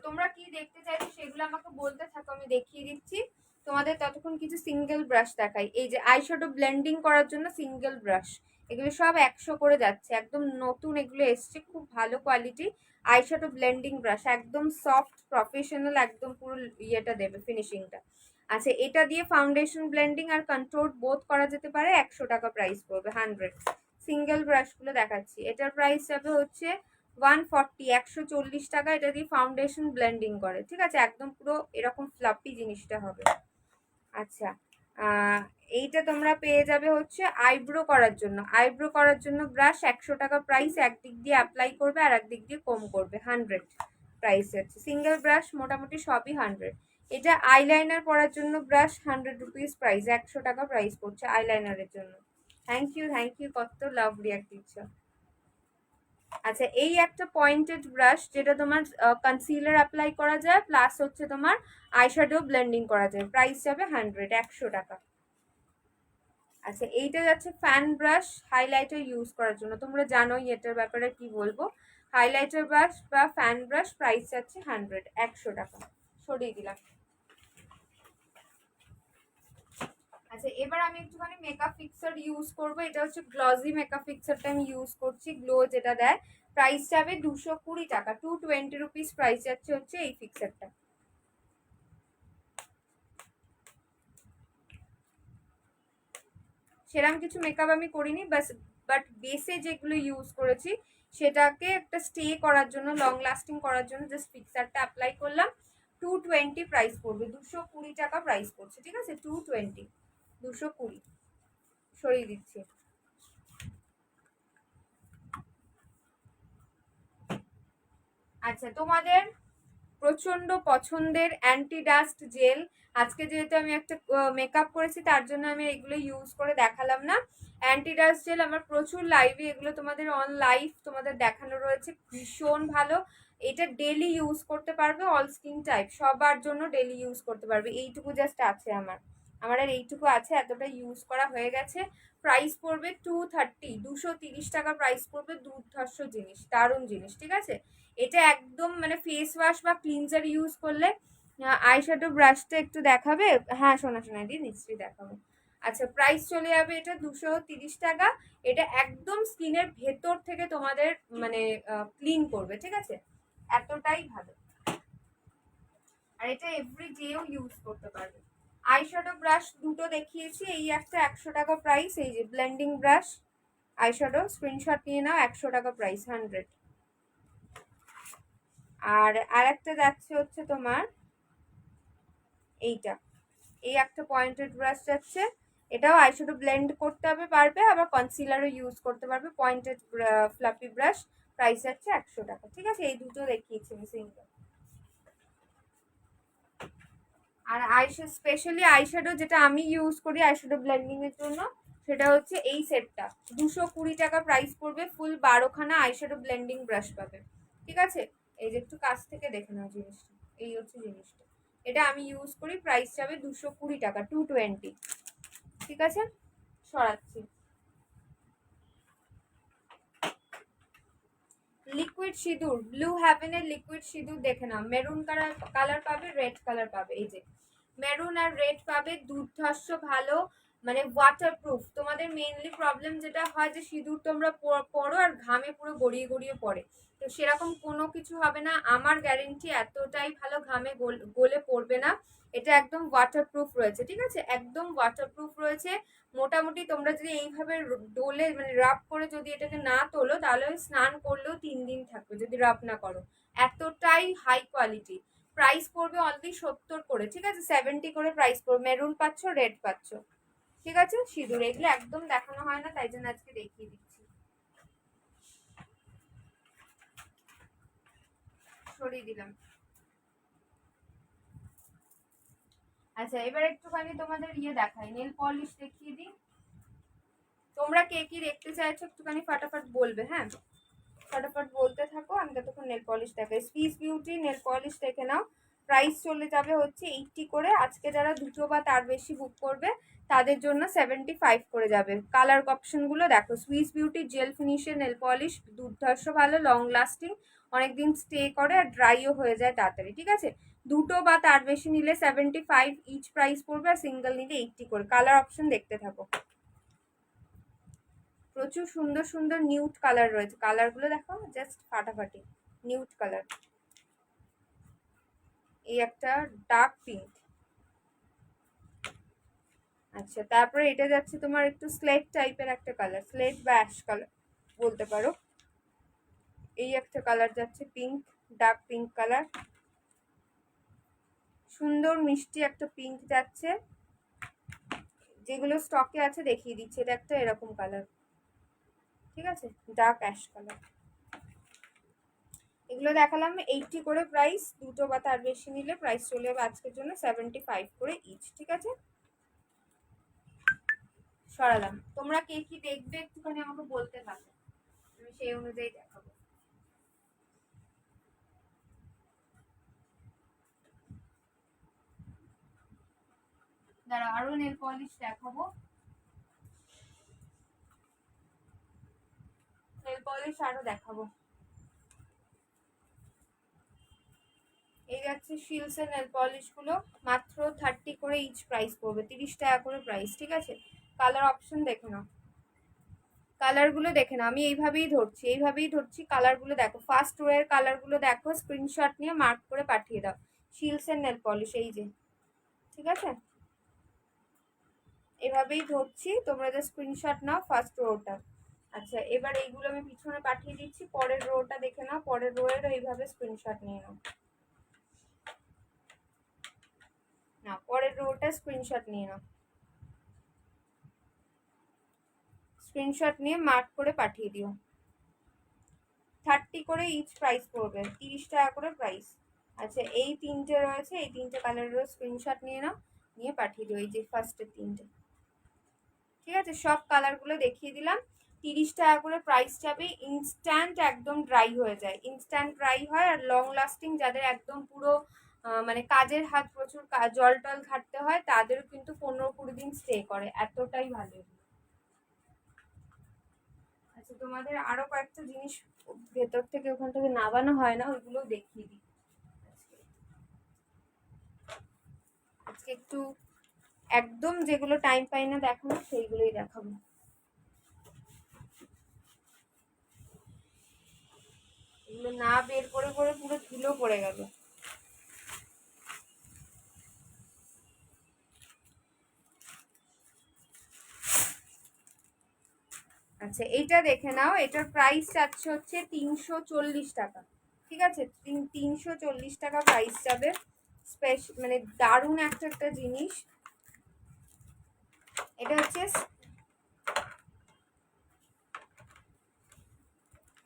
তোমরা কি দেখতে চাইছো সেগুলো আমাকে বলতে থাকো, আমি দেখিয়ে দিচ্ছি তোমাদের। ততক্ষণ কিছু সিঙ্গেল ব্রাশ দেখাই। এই যে আইশ্যাডো ব্লেন্ডিং করার জন্য সিঙ্গেল ব্রাশ, এগুলো সব 100 করে যাচ্ছে, একদম নতুন এগুলো এসছে, খুব ভালো কোয়ালিটি আইশ্যাডো ব্লেন্ডিং ব্রাশ, একদম সফট প্রফেশনাল, একদম পুরো ইয়েটা দেবে ফিনিশিংটা। আচ্ছা এটা দিয়ে ফাউন্ডেশন ব্লেন্ডিং আর কন্ট্রোল বোথ করা যেতে পারে। 100 টাকা প্রাইস পড়বে, 100। সিঙ্গেল ব্রাশগুলো দেখাচ্ছি, এটার প্রাইস যাবে হচ্ছে 140, 140 টাকা। এটা দিয়ে ফাউন্ডেশন ব্লেন্ডিং করে, ঠিক আছে, একদম পুরো এরকম ফ্লাপি জিনিসটা হবে। আচ্ছা এইটা তোমরা পেয়ে যাবে হচ্ছে আইব্রো করার জন্য। আইব্রো করার জন্য ব্রাশ 100 টাকা প্রাইস, একদিক দিয়ে অ্যাপ্লাই করবে আর একদিক দিয়ে কম করবে, 100 প্রাইস আছে। সিঙ্গেল ব্রাশ মোটামুটি সবই 100। এটা আইলাইনার পরার জন্য ব্রাশ 100 রুপিস প্রাইস, 100 টাকা প্রাইস পড়ছে আইলাইনারের জন্য। থ্যাংক ইউ, থ্যাংক ইউ, কত লাভ রিয়াক্ট দিচ্ছ। আচ্ছা এই একটা পয়েন্টেড ব্রাশ যেটা তোমার কনসিলার অ্যাপ্লাই করা যায় প্লাস হচ্ছে তোমার আইশ্যাডো ব্লেন্ডিং করা যায়, প্রাইস যাবে 100, 100 টাকা। আচ্ছা এইটা যাচ্ছে ফ্যান ব্রাশ হাইলাইটার ইউজ করার জন্য, তোমরা জানোই এটার ব্যাপারে কি বলবো। হাইলাইটার ব্রাশ বা ফ্যান ব্রাশ প্রাইস যাচ্ছে 100, 100 টাকা। সরিয়ে দিলাম। আচ্ছা এবার আমি একটুখানি মেকআপ ফিক্সার ইউজ করবো। এটা হচ্ছে গ্লসি মেকআপ ফিক্সারটা আমি ইউজ করছি, গ্লো যেটা দেয়। প্রাইস যাবে 220 টাকা, 220 রুপিস প্রাইস যাচ্ছে হচ্ছে এই ফিক্সারটা। সেরকম কিছু মেকআপ আমি করিনি, বাট বেসে যেগুলো ইউজ করেছি সেটাকে একটা স্টে করার জন্য, লং লাস্টিং করার জন্য জাস্ট ফিক্সারটা অ্যাপ্লাই করলাম। 220 প্রাইস পড়বে, 220 টাকা প্রাইস পড়ছে, ঠিক আছে, 220, 220। সরিয়ে দিচ্ছি। আচ্ছা তোমাদের প্রচন্ড পছন্দের অ্যান্টি ডাস্ট জেল, আজকে যেহেতু আমি একটা মেকআপ করেছি তার জন্য আমি এগুলো ইউজ করে দেখালাম না। অ্যান্টি ডাস্ট জেল আমার প্রচুর লাইভে এগুলো তোমাদের অন লাইভ তোমাদের দেখানো রয়েছে, ভীষণ ভালো। এটা ডেলি ইউজ করতে পারবে, অল স্কিন টাইপ সবার জন্য ডেলি ইউজ করতে পারবে। এইটুকু জাস্ট আছে আমার, আমার আর এইটুকু আছে, এতটা ইউজ করা হয়ে গেছে। প্রাইস পড়বে 230, 230 টাকা প্রাইস পড়বে। দুর্ধর্ষ জিনিস, দারুণ জিনিস, ঠিক আছে। এটা একদম মানে ফেস ওয়াশ বা ক্লিনজার ইউজ করলে। আইশ্যাডো ব্রাশটা একটু দেখাবে, হ্যাঁ শোনা দিয়ে নিশ্চয়ই দেখাবো। আচ্ছা প্রাইস চলে যাবে এটা 230 টাকা। এটা একদম স্কিনের ভেতর থেকে তোমাদের মানে ক্লিন করবে, ঠিক আছে, এতটাই ভালো। আর এটা এভরি ডেও ইউজ করতে পারবে। আইশ্যাডো ব্রাশ দুটো দেখিয়েছি, এই একটা 100 টাকা প্রাইস, এই যে ব্লেন্ডিং ব্রাশ আইশ্যাডো, স্ক্রিনশট নিয়ে নাও, 100 টাকা প্রাইস, 100। আর আরেকটা যাচ্ছে হচ্ছে তোমার এইটা, এই একটা পয়েন্টেড ব্রাশ যাচ্ছে, এটাও আইশ্যাডো ব্লেন্ড করতে হবে পারবে, আবার কনসিলারও ইউজ করতে পারবে। পয়েন্টেড ফ্লাফি ব্রাশ, প্রাইস যাচ্ছে 100 টাকা, ঠিক আছে। এই দুটো দেখিয়েছি আমি সিঙ্গেল। আর স্পেশালি আইশ্যাডো যেটা আমি ইউজ করি আইশ্যাডো ব্লেন্ডিং এর জন্য, সেটা হচ্ছে এই সেটটা, 220 টাকা প্রাইস পড়বে। ফুল 12খানা আইশ্যাডো ব্লেন্ডিং ব্রাশ পাবে, ঠিক আছে। এই যে একটু কাছ থেকে দেখে নাও জিনিসটা, এই হচ্ছে জিনিসটা, এটা আমি ইউজ করি, প্রাইস যাবে 220 টাকা, 220, ঠিক আছে। সরাচ্ছি। লিকুইড সিঁদুর, ব্লু হ্যাভেনের লিকুইড সিঁদুর দেখে নাও, মেরুন কালার পাবে, রেড কালার পাবে, এই যে মেরুন আর রেড পাবে, দুর্ধর্ষ ভালো মানে ওয়াটারপ্রুফ। তোমাদের মেইনলি প্রবলেম যেটা হয় যে সিঁদুর তোমরা পরো আর ঘামে পুরো গড়িয়ে গড়িয়ে পড়ে, তো সেরকম কোনো কিছু হবে না, আমার গ্যারেন্টি এতটাই ভালো ঘামে গলে পড়বে না। এটা একদম ওয়াটারপ্রুফ রয়েছে, ঠিক আছে, একদম ওয়াটারপ্রুফ রয়েছে। মোটামুটি তোমরা যদি এইভাবে ডোলে মানে রাব করে যদি এটাকে না তোলো, তাহলে স্নান করলেও 3 দিন থাকবে যদি রাব না করো, এতটাই হাই কোয়ালিটি। প্রাইস পড়বে অনলি 70 করে, ঠিক আছে, 70 করে প্রাইস পড়বে। মেরুন পাচ্ছ, রেড পাচ্ছ, ঠিক আছে। সিঁদুর এগুলো একদম দেখানো হয় না, তাই জন্য আজকে দেখিয়ে দিচ্ছি। সরিয়ে দিলাম। আচ্ছা, এবার একটুখানি তোমাদের দেখাই, নেল পলিশ দেখিয়ে দিই। তোমরা কে কি দেখতে চাইছো একটুখানি ফাটাফাট বলবে, হ্যাঁ, ফটাফট বলতে থাকো, আমি ততক্ষণ নেল পলিশ দেখাই। সুইস বিউটি নেল পলিশ দেখে নাও। প্রাইস চলে যাবে হচ্ছে 80 করে। আজকে যারা 2 বা তার বেশি বুক করবে তাদের জন্য 75 করে যাবে। কালার অপশনগুলো দেখো, সুইস বিউটি জেল ফিনিশের নেল পলিশ দুর্ধর্ষ ভালো, লং লাস্টিং, অনেকদিন স্টে করে আর ড্রাইও হয়ে যায় তাড়াতাড়ি, ঠিক আছে। 2 বা তার বেশি নিলে 75 ইচ প্রাইস পড়বে, আর সিঙ্গেল নিলে 80 করে। কালার অপশন দেখতে থাকো, প্রচুর সুন্দর সুন্দর নিউড কালার রয়েছে। কালারগুলো দেখো জাস্ট ফাটাফাটি নিউড কালার। এই একটা ডার্ক পিঙ্ক। আচ্ছা, তারপরে এটা যাচ্ছে তোমার একটু স্লেট টাইপের একটা কালার, স্লেট বা অ্যাশ কালার বলতে পারো। এই একটা কালার যাচ্ছে পিঙ্ক, ডার্ক পিঙ্ক কালার, সুন্দর মিষ্টি একটা পিঙ্ক যাচ্ছে। যেগুলো স্টকে আছে দেখিয়ে দিচ্ছি, এটা একটা এরকম কালার, ঠিক আছে, ডার্ক অ্যাশ কালার। এগুলো দেখালাম 80 করে প্রাইস। 2 বা তার বেশি নিলে প্রাইস চলে যাবে আজকের জন্য 75 করে ইচ, ঠিক আছে। সরালাম। তোমরা কে কি দেখবে একটুখানি আমাকে বলতে থাকো, আমি সেই অনুযায়ী দেখাবো। দাঁড়া, আরো নেল পলিশ দেখাবো। নেল পলিশ আরো দেখাবো। এই যাচ্ছে শিলস এর নেল পলিশ গুলো, মাত্র 30 করে ইচ প্রাইস পড়বে, 30 টাকা করে প্রাইস, ঠিক আছে। কালার অপশন দেখে নাও, কালারগুলো দেখে নাও। আমি এইভাবেই ধরছি কালারগুলো দেখো, ফার্স্ট রো এর কালারগুলো দেখো, স্ক্রিনশট নিয়ে মার্ক করে পাঠিয়ে দাও। শিলস এর নেল পলিশ এই যে, ঠিক আছে, এভাবেই ধরছি, তোমরা যে স্ক্রিনশট নাও ফার্স্ট রোটা। আচ্ছা, এবার এইগুলো আমি পিছনে পাঠিয়ে দিচ্ছি, পরের রোটা দেখে নাও, পরের রো এর এইভাবে স্ক্রিনশট নিয়ে নাও। না, পরের রোটা স্ক্রিনশট নিয়ে নাও, স্ক্রিনশট নিয়ে মার্ক করে পাঠিয়ে দিও। 30 করে ইচ প্রাইস পড়বে, 30 টাকা করে প্রাইস। আচ্ছা, এই তিনটে রয়েছে, এই তিনটে কালারের স্ক্রিনশট নিয়ে নাও, নিয়ে পাঠিয়ে দিও। এই যে ফার্স্টের তিনটে, ঠিক আছে, সব কালারগুলো দেখিয়ে দিলাম। 30 টাকা করে প্রাইস যাবে। ইনস্ট্যান্ট একদম ড্রাই হয়ে যায়, ইনস্ট্যান্ট ড্রাই হয়, আর লং লাস্টিং যাদের একদম পুরো মানে কাজের হাত, প্রচুর জল টল ঘাটতে হয়, তাদেরও কিন্তু 15-20 দিন স্টে করে, এতটাই ভালো। আচ্ছা, তোমাদের আরো কয়েকটা জিনিস ভেতর থেকে ওখান থেকে নামানো হয় না, ওইগুলো দেখিয়ে দিই। আজকে একটু একদম যেগুলো টাইম পাই না দেখানো, সেইগুলোই দেখাবো। এগুলো না বের করে করে পুরো ধুলো পড়ে গেল। আচ্ছা, এইটা দেখে নাও, এটার প্রাইস যাচ্ছে হচ্ছে 340 টাকা, ঠিক আছে, 340 টাকা প্রাইস যাবে। মানে দারুণ একটা জিনিস। এটা হচ্ছে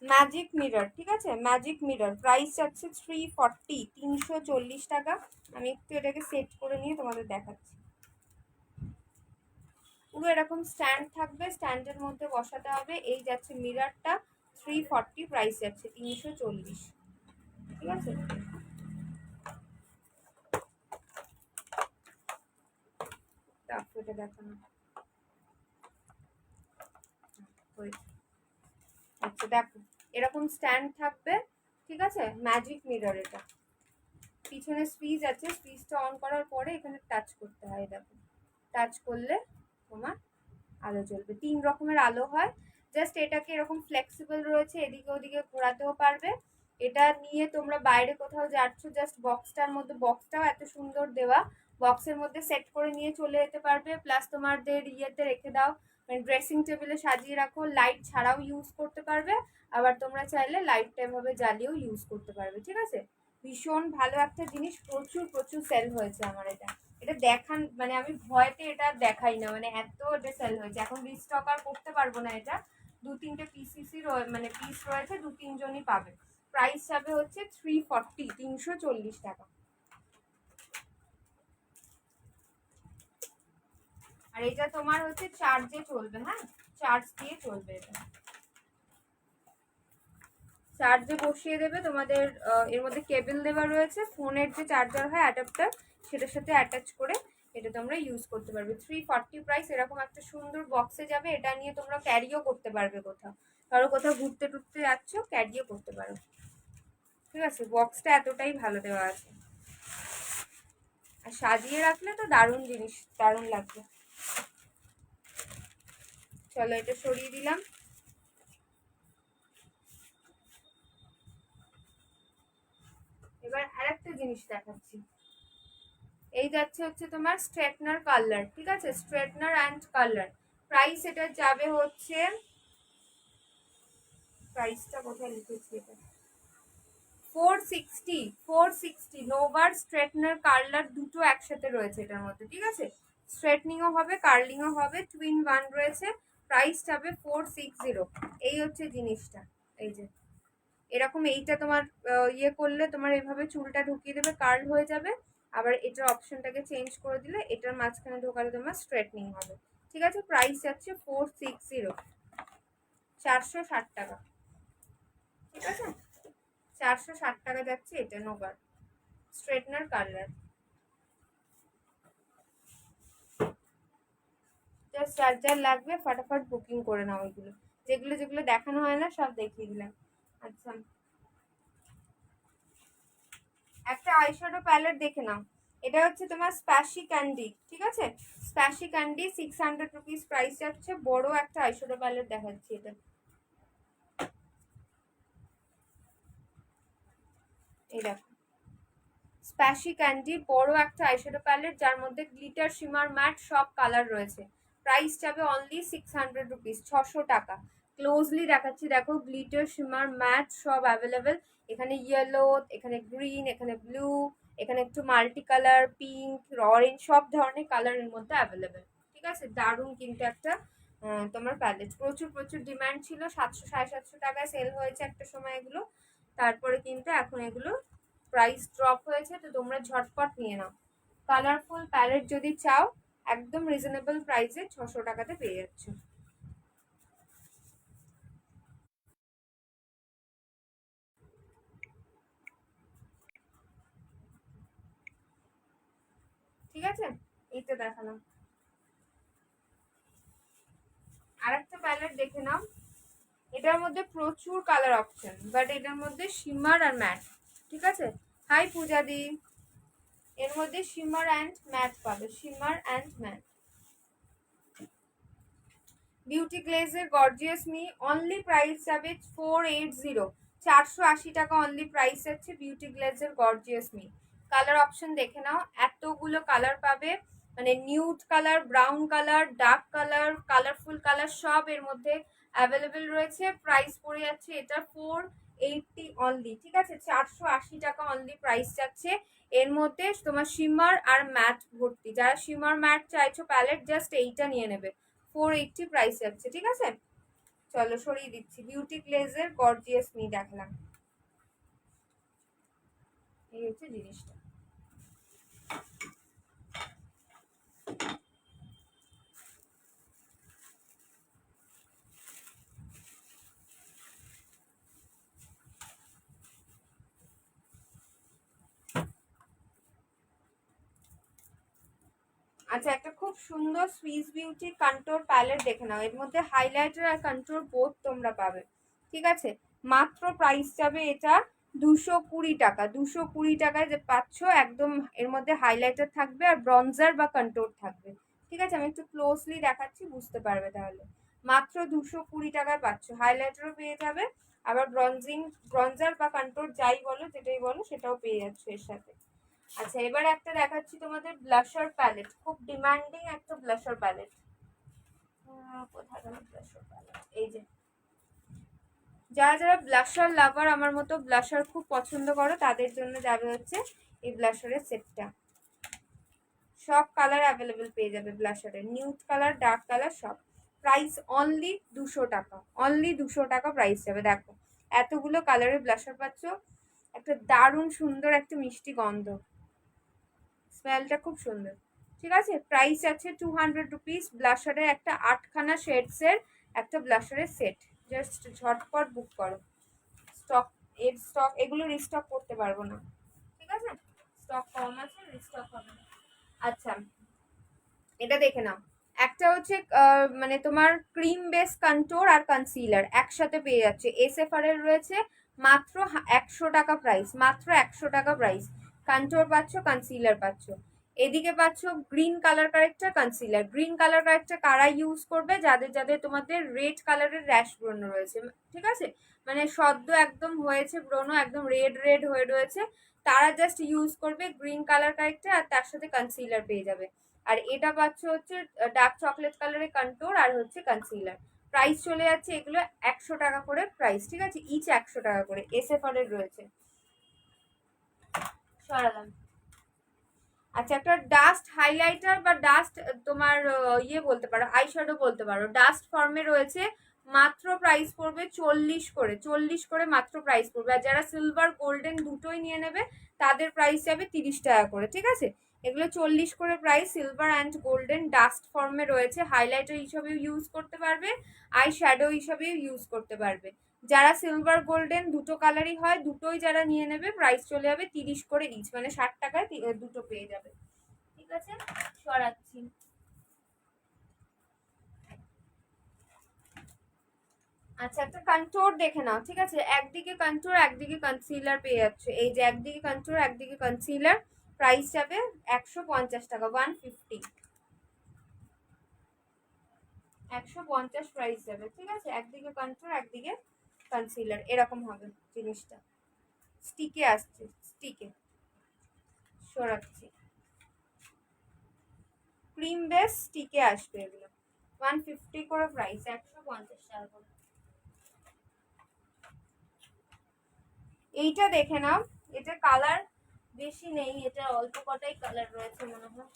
ম্যাজিক মিরর, ঠিক আছে, ম্যাজিক মিরর, প্রাইস যাচ্ছে 340, 340 টাকা। আমি একটু এটাকে সেট করে নিয়ে তোমাদের দেখাচ্ছি। পুরো এরকম স্ট্যান্ড থাকবে, স্ট্যান্ডের মধ্যে বসাতে হবে। এই যাচ্ছে মিররটা, 340 প্রাইস যাচ্ছে 340, ঠিক আছে। এটা দেখানো, আচ্ছা দেখো, এরকম স্ট্যান্ড থাকবে, ঠিক আছে, ম্যাজিক মিরর। এটা পিছনে সুইচ আছে, সুইচটা অন করার পরে এখানে টাচ করতে হয়, দেখো, টাচ করলে তোমার আলো জ্বলবে। 3 রকমের আলো হয়। জাস্ট এটাকে এরকম ফ্লেক্সিবল রয়েছে, এদিকে ওদিকে ঘোরাতেও পারবে। এটা নিয়ে তোমরা বাইরে কোথাও যাচ্ছ, জাস্ট বক্সটার মধ্যে, বক্সটাও এত সুন্দর দেওয়া, বক্সের মধ্যে সেট করে নিয়ে চলে যেতে পারবে। প্লাস তোমাদের ইয়েতে রেখে দাও, মানে ড্রেসিং টেবিলে সাজিয়ে রাখো, লাইট ছাড়াও ইউজ করতে পারবে। আবার তোমরা চাইলে লাইটটা এভাবে জ্বালিয়েও ইউজ করতে পারবে। ঠিক আছে, ভীষণ ভালো একটা জিনিস, প্রচুর প্রচুর সেল হয়েছে আমার এটা। এটা দেখান মানে আমি ভয়তে এটা দেখাই না, মানে এত এটা সেল হয়েছে। এখন রিস্টক আর করতে পারবো না এটা। 2-3টে পিসিসি মানে পিস রয়েছে, 2-3 জনই পাবে। প্রাইস যাবে হচ্ছে 340, 340 টাকা। আর এটা তোমার হচ্ছে চার্জে চলবে, হ্যাঁ চার্জ দিয়ে চলবে। এটা চার্জে বসিয়ে দেবে তোমাদের। এর মধ্যে কেবল দেওয়া রয়েছে, ফোনের যে চার্জার হয় অ্যাডাপ্টার, সেটার সাথে অ্যাটাচ করে এটা তোমরা ইউজ করতে পারবে। 340 প্রাইস। এরকম একটা সুন্দর বক্সে যাবে, এটা নিয়ে তোমরা ক্যারিও করতে পারবে কোথাও, ধরো কোথাও ঘুরতে টুরতে যাচ্ছ, ক্যারিও করতে পারো। ঠিক আছে, বক্সটা এতটাই ভালো দেওয়া আছে। আর সাজিয়ে রাখলে তো দারুণ জিনিস, দারুণ লাগবে। চলো এটা সরিয়ে দিলাম। এবার আরেকটা জিনিস দেখাচ্ছি। এই যাচ্ছে হচ্ছে তোমার স্ট্রেটনার কালার। ঠিক আছে, স্ট্রেটনার অ্যান্ড কালার। প্রাইস এটা যাবে হচ্ছে, প্রাইসটা কোথায় লিখেছি, এটা 460। 460 নোভার স্ট্রেটনার কার্লার দুটো একসাথে রয়েছে এটার মধ্যে। ঠিক আছে, স্ট্রেটনিংও হবে কার্লিংও হবে, টুইন ওয়ান রয়েছে। প্রাইস যাবে 460। এই হচ্ছে জিনিসটা। এই যে এরকম, এইটা তোমার ইয়ে করলে তোমার এভাবে চুলটা ঢুকিয়ে দেবে, কার্ল হয়ে যাবে। আবার এটার অপশনটাকে চেঞ্জ করে দিলে এটার মাঝখানে ঢোকালে তোমার স্ট্রেটনিং হবে। ঠিক আছে, প্রাইস যাচ্ছে 460, 460 টাকা। ঠিক আছে, 460 টাকা যাচ্ছে এটা নোভার স্ট্রেটনার কালার। জাস্ট যার যার লাগবে ফটাফট বুকিং করে নাও। ওইগুলো যেগুলো যেগুলো দেখানো হয় না সব দেখিয়ে দিলাম। আচ্ছা, একটা আইশ্যাডো প্যালেট দেখে নাও। এটা হচ্ছে তোমার স্প্যাশি ক্যান্ডি। ঠিক আছে, স্প্যাশি ক্যান্ডি 600 রুপিস প্রাইস যাচ্ছে। বড় একটা আইশ্যাডো প্যালেট দেখাচ্ছি এটা। এই দেখো, স্প্যাশি ক্যান্ডি বড় একটা আইশ্যাডো প্যালেট, যার মধ্যে গ্লিটার, শিমার, ম্যাট সব কালার রয়েছে। প্রাইস যাবে অনলি 600 রুপিস, 600 টাকা। ক্লোজলি দেখাচ্ছি, দেখো গ্লিটার, শিমার, ম্যাট সব অ্যাভেলেবেল। এখানে ইয়েলো, এখানে গ্রিন, এখানে ব্লু, এখানে একটু মাল্টি কালার, পিঙ্ক, অরেঞ্জ, সব ধরনের কালারের মধ্যে অ্যাভেলেবেল। ঠিক আছে, দারুণ কিন্তু একটা তোমার প্যালেট। প্রচুর প্রচুর ডিমান্ড ছিল, 700-750 টাকায় সেল হয়েছে একটা সময় এগুলো। তারপরে কিন্তু এখন এগুলো প্রাইস ড্রপ হয়েছে, তো তোমরা ঝটপট নিয়ে নাও। কালারফুল প্যালেট যদি চাও, একদম রিজনেবল প্রাইসে 600 টাকাতে পেয়ে যাচ্ছ। ঠিক আছে, এই তো দেখালাম। আরেকটা প্যালেট দেখে নাও। এটার মধ্যে প্রচুর কালার অপশন, বাট এটার মধ্যে শিমার আর ম্যাট। ঠিক আছে, হাই পূজা দি। এর মধ্যে শিমার অ্যান্ড ম্যাট পাবে, শিমার অ্যান্ড ম্যাট। বিউটি গ্লেজের গর্জিয়াস মি, অনলি প্রাইস যাবে 480, 480 টাকা অনলি প্রাইস যাচ্ছে বিউটি গ্লেজের গর্জিয়াস মি। কালার অপশন দেখে নাও, এতগুলো কালার পাবে, মানে nude colour, brown colour, dark colour, colourful colour সব এর মধ্যে অ্যাভেলেবেল রয়েছে। প্রাইস পড়ে যাচ্ছে এটা 480 অনলি। ঠিক আছে, 480 টাকা অনলি প্রাইস যাচ্ছে। এর মধ্যে তোমার শিমার আর ম্যাট ভর্তি। যারা শিমার ম্যাট চাইছো প্যালেট, জাস্ট এইটা নিয়ে নেবে, 480 প্রাইস যাচ্ছে। ঠিক আছে, চলো সরিয়ে দিচ্ছি। বিউটি গ্লেজের গর্জিয়াস মি দেখলাম। এই হচ্ছে জিনিসটা। আচ্ছা, একটা খুব সুন্দর সুইস বিউটি কন্ট্রোল প্যালেট দেখে নাও। এর মধ্যে হাইলাইটার আর কন্ট্রোল বোথ তোমরা পাবে। ঠিক আছে, মাত্র প্রাইস যাবে এটা 220 টাকা। 220 টাকায় যে পাচ্ছ একদম। এর মধ্যে হাইলাইটার থাকবে আর ব্রঞ্জার বা কন্ট্রোল থাকবে। ঠিক আছে, আমি একটু ক্লোজলি দেখাচ্ছি, বুঝতে পারবে তাহলে। মাত্র 220 টাকায় পাচ্ছ। হাইলাইটারও পেয়ে যাবে, আবার ব্রঞ্জার বা কন্ট্রোল যাই বলো, যেটাই বলো, সেটাও পেয়ে যাচ্ছ এর সাথে। আচ্ছা, এবার একটা দেখাচ্ছি তোমাদের ব্লাশার প্যালেট, খুব ডিমান্ডিং একটা ব্লাশার প্যালেট। কোথায় গেল ব্লাশার প্যালেট? এই যে, যারা যারা ব্লাশার লাভার, আমার মতো ব্লাশার খুব পছন্দ করো, তাদের জন্য যাবে হচ্ছে এই ব্লাশারের সেটটা। সব কালার অ্যাভেলেবেল পেয়ে যাবে ব্লাশারের, নিউড কালার, ডার্ক কালার, সব। প্রাইস অনলি 200 টাকা, অনলি 200 টাকা প্রাইস যাবে। দেখো এতগুলো কালারের ব্লাশার পাচ্ছ, একটা দারুণ সুন্দর একটা মিষ্টি গন্ধ, স্মেলটা খুব সুন্দর। ঠিক আছে, প্রাইস আছে 200 রুপিস। ব্লাশারের একটা 8খানা শেডসের একটা ব্লাশারের সেট, জাস্ট ঝটপট বুক করো। স্টক এগুলো রিস্টক করতে পারবো না, ঠিক আছে, স্টক কম আছে, রিস্টক হবে না। আচ্ছা, এটা দেখে নাও, একটা হচ্ছে মানে তোমার ক্রিম বেস কন্ট্রোর আর কনসিলার একসাথে পেয়ে যাচ্ছে, এসএফআর এর রয়েছে, মাত্র 100 টাকা প্রাইস, মাত্র 100 টাকা প্রাইস। কন্ট্রোর পাচ্ছ, কনসিলার পাচ্ছ। এদিকে পাচ্ছ green colour corrector concealer. Green colour corrector কারা ইউজ করবে? যাদের যাদের তোমাদের রেড কালারের র্যাশ ব্রণ রয়েছে, ঠিক আছে, মানে সদ্য একদম হয়েছে ব্রণ, একদম রেড রেড হয়ে রয়েছে, তারা জাস্ট ইউজ করবে গ্রিন কালার কারেক্টার, আর তার সাথে কনসিলার পেয়ে যাবে। আর এটা পাচ্ছ হচ্ছে ডার্ক চকলেট কালারের কন্ট্রোর আর হচ্ছে কনসিলার। প্রাইস চলে যাচ্ছে এগুলো 100 টাকা করে প্রাইস, ঠিক আছে, ইচ 100 টাকা করে, এসএফআর এর রয়েছে। সরালাম। আচ্ছা, একটা ডাস্ট হাইলাইটার বা ডাস্ট তোমার ইয়ে বলতে পারো, আইশ্যাডো বলতে পারো, ডাস্ট ফর্মে রয়েছে, মাত্র প্রাইস পড়বে 40 করে, 40 করে মাত্র প্রাইস পড়বে। আর যারা সিলভার গোল্ডেন দুটোই নিয়ে নেবে, তাদের প্রাইস যাবে 30 টাকা করে, ঠিক আছে। এগুলো 40 করে price, silver and golden dust ফর্মে রয়েছে, হাইলাইটার হিসাবেও ইউজ করতে পারবে, আই শ্যাডো হিসাবেও ইউজ করতে পারবে। যারা সিলভার গোল্ডেন দুটো কালারই হয়, দুটোই যারা নিয়ে নেবে, প্রাইস চলে যাবে 30 করে ইচ, মানে 60 টাকায় দুটো পেয়ে যাবে, ঠিক আছে। সরাচ্ছি। আচ্ছা, একটা কন্ট্রোর দেখে নাও, ঠিক আছে, একদিকে কন্ট্রোর একদিকে কনসিলার পেয়ে যাচ্ছে, এই যে একদিকে কন্ট্রোর একদিকে কনসিলার, প্রাইস যাবে 150 টাকা, 150, 150 প্রাইস যাবে, ঠিক আছে। একদিকে কন্ট্রোর একদিকে কনসিলার, এরকম হবে জিনিসটা, স্টিকে আসছে, স্টিকে। সরাচ্ছি, ক্রিম বেস স্টিকে আসবে এগুলো, 150 করে প্রাইস, 150 টাকা করে। এইটা দেখে নাও, এটা কালার বেশি নেই, এটা অল্প কটাই কালার রয়েছে মনে হয়।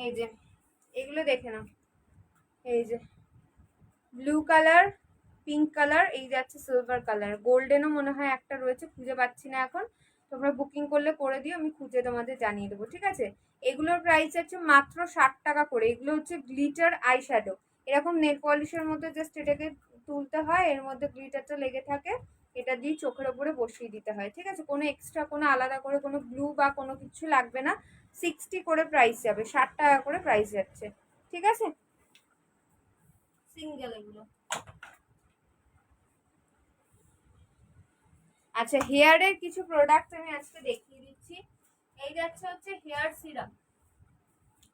এই যে এগুলো দেখে নাও, এই যে ব্লু কালার, পিঙ্ক কালার, এই যাচ্ছে সিলভার কালার, গোল্ডেনও মনে হয় একটা রয়েছে, খুঁজে পাচ্ছি না এখন, তোমরা বুকিং করলে করে দিও, আমি খুঁজে তোমাদের জানিয়ে দেবো, ঠিক আছে। এগুলোর প্রাইস আছে মাত্র 60 টাকা করে। এগুলো হচ্ছে গ্লিটার আই শ্যাডো, এরকম নেল পলিশের মধ্যে জাস্ট এটাকে তুলতে হয়, এর মধ্যে গ্লিটারটা লেগে থাকে, এটা দিয়ে চোখের ওপরে বসিয়ে দিতে হয়, ঠিক আছে, কোনো এক্সট্রা কোনো আলাদা করে কোনো গ্লু বা কোনো কিছু লাগবে না। 60 করে প্রাইস যাবে, 60 টাকা করে প্রাইস যাচ্ছে, ঠিক আছে, সিঙ্গেল এগুলো। আচ্ছা, হেয়ারের কিছু প্রোডাক্ট আমি আজকে দেখিয়ে দিচ্ছি। এই যাচ্ছে হচ্ছে হেয়ার সিরাম,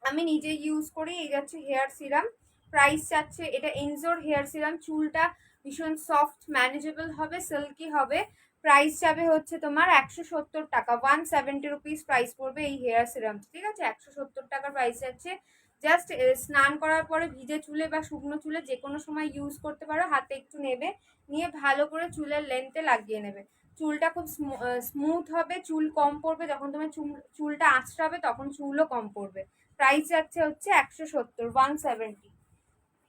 আমি নিজে ইউজ করি, এই যাচ্ছে হেয়ার সিরাম, প্রাইস যাচ্ছে, এটা এনজোর হেয়ার সিরাম, চুলটা ভীষণ সফট ম্যানেজেবল হবে, সিল্কি হবে, প্রাইস যাবে হচ্ছে তোমার 170 টাকা, 170 রুপিস প্রাইস পড়বে এই হেয়ার সিরাম, ঠিক আছে, 170 টাকার প্রাইস যাচ্ছে। জাস্ট স্নান করার পরে ভিজে চুলে বা শুকনো চুলে যে কোনো সময় ইউজ করতে পারো, হাতে একটু নেবে, নিয়ে ভালো করে চুলের লেন্থে লাগিয়ে নেবে, চুলটা খুব স্মুথ হবে, চুল কম পড়বে, যখন তোমার চুলটা আঁচড়াবে তখন চুলও কম পড়বে। প্রাইস যাচ্ছে হচ্ছে 170, 170।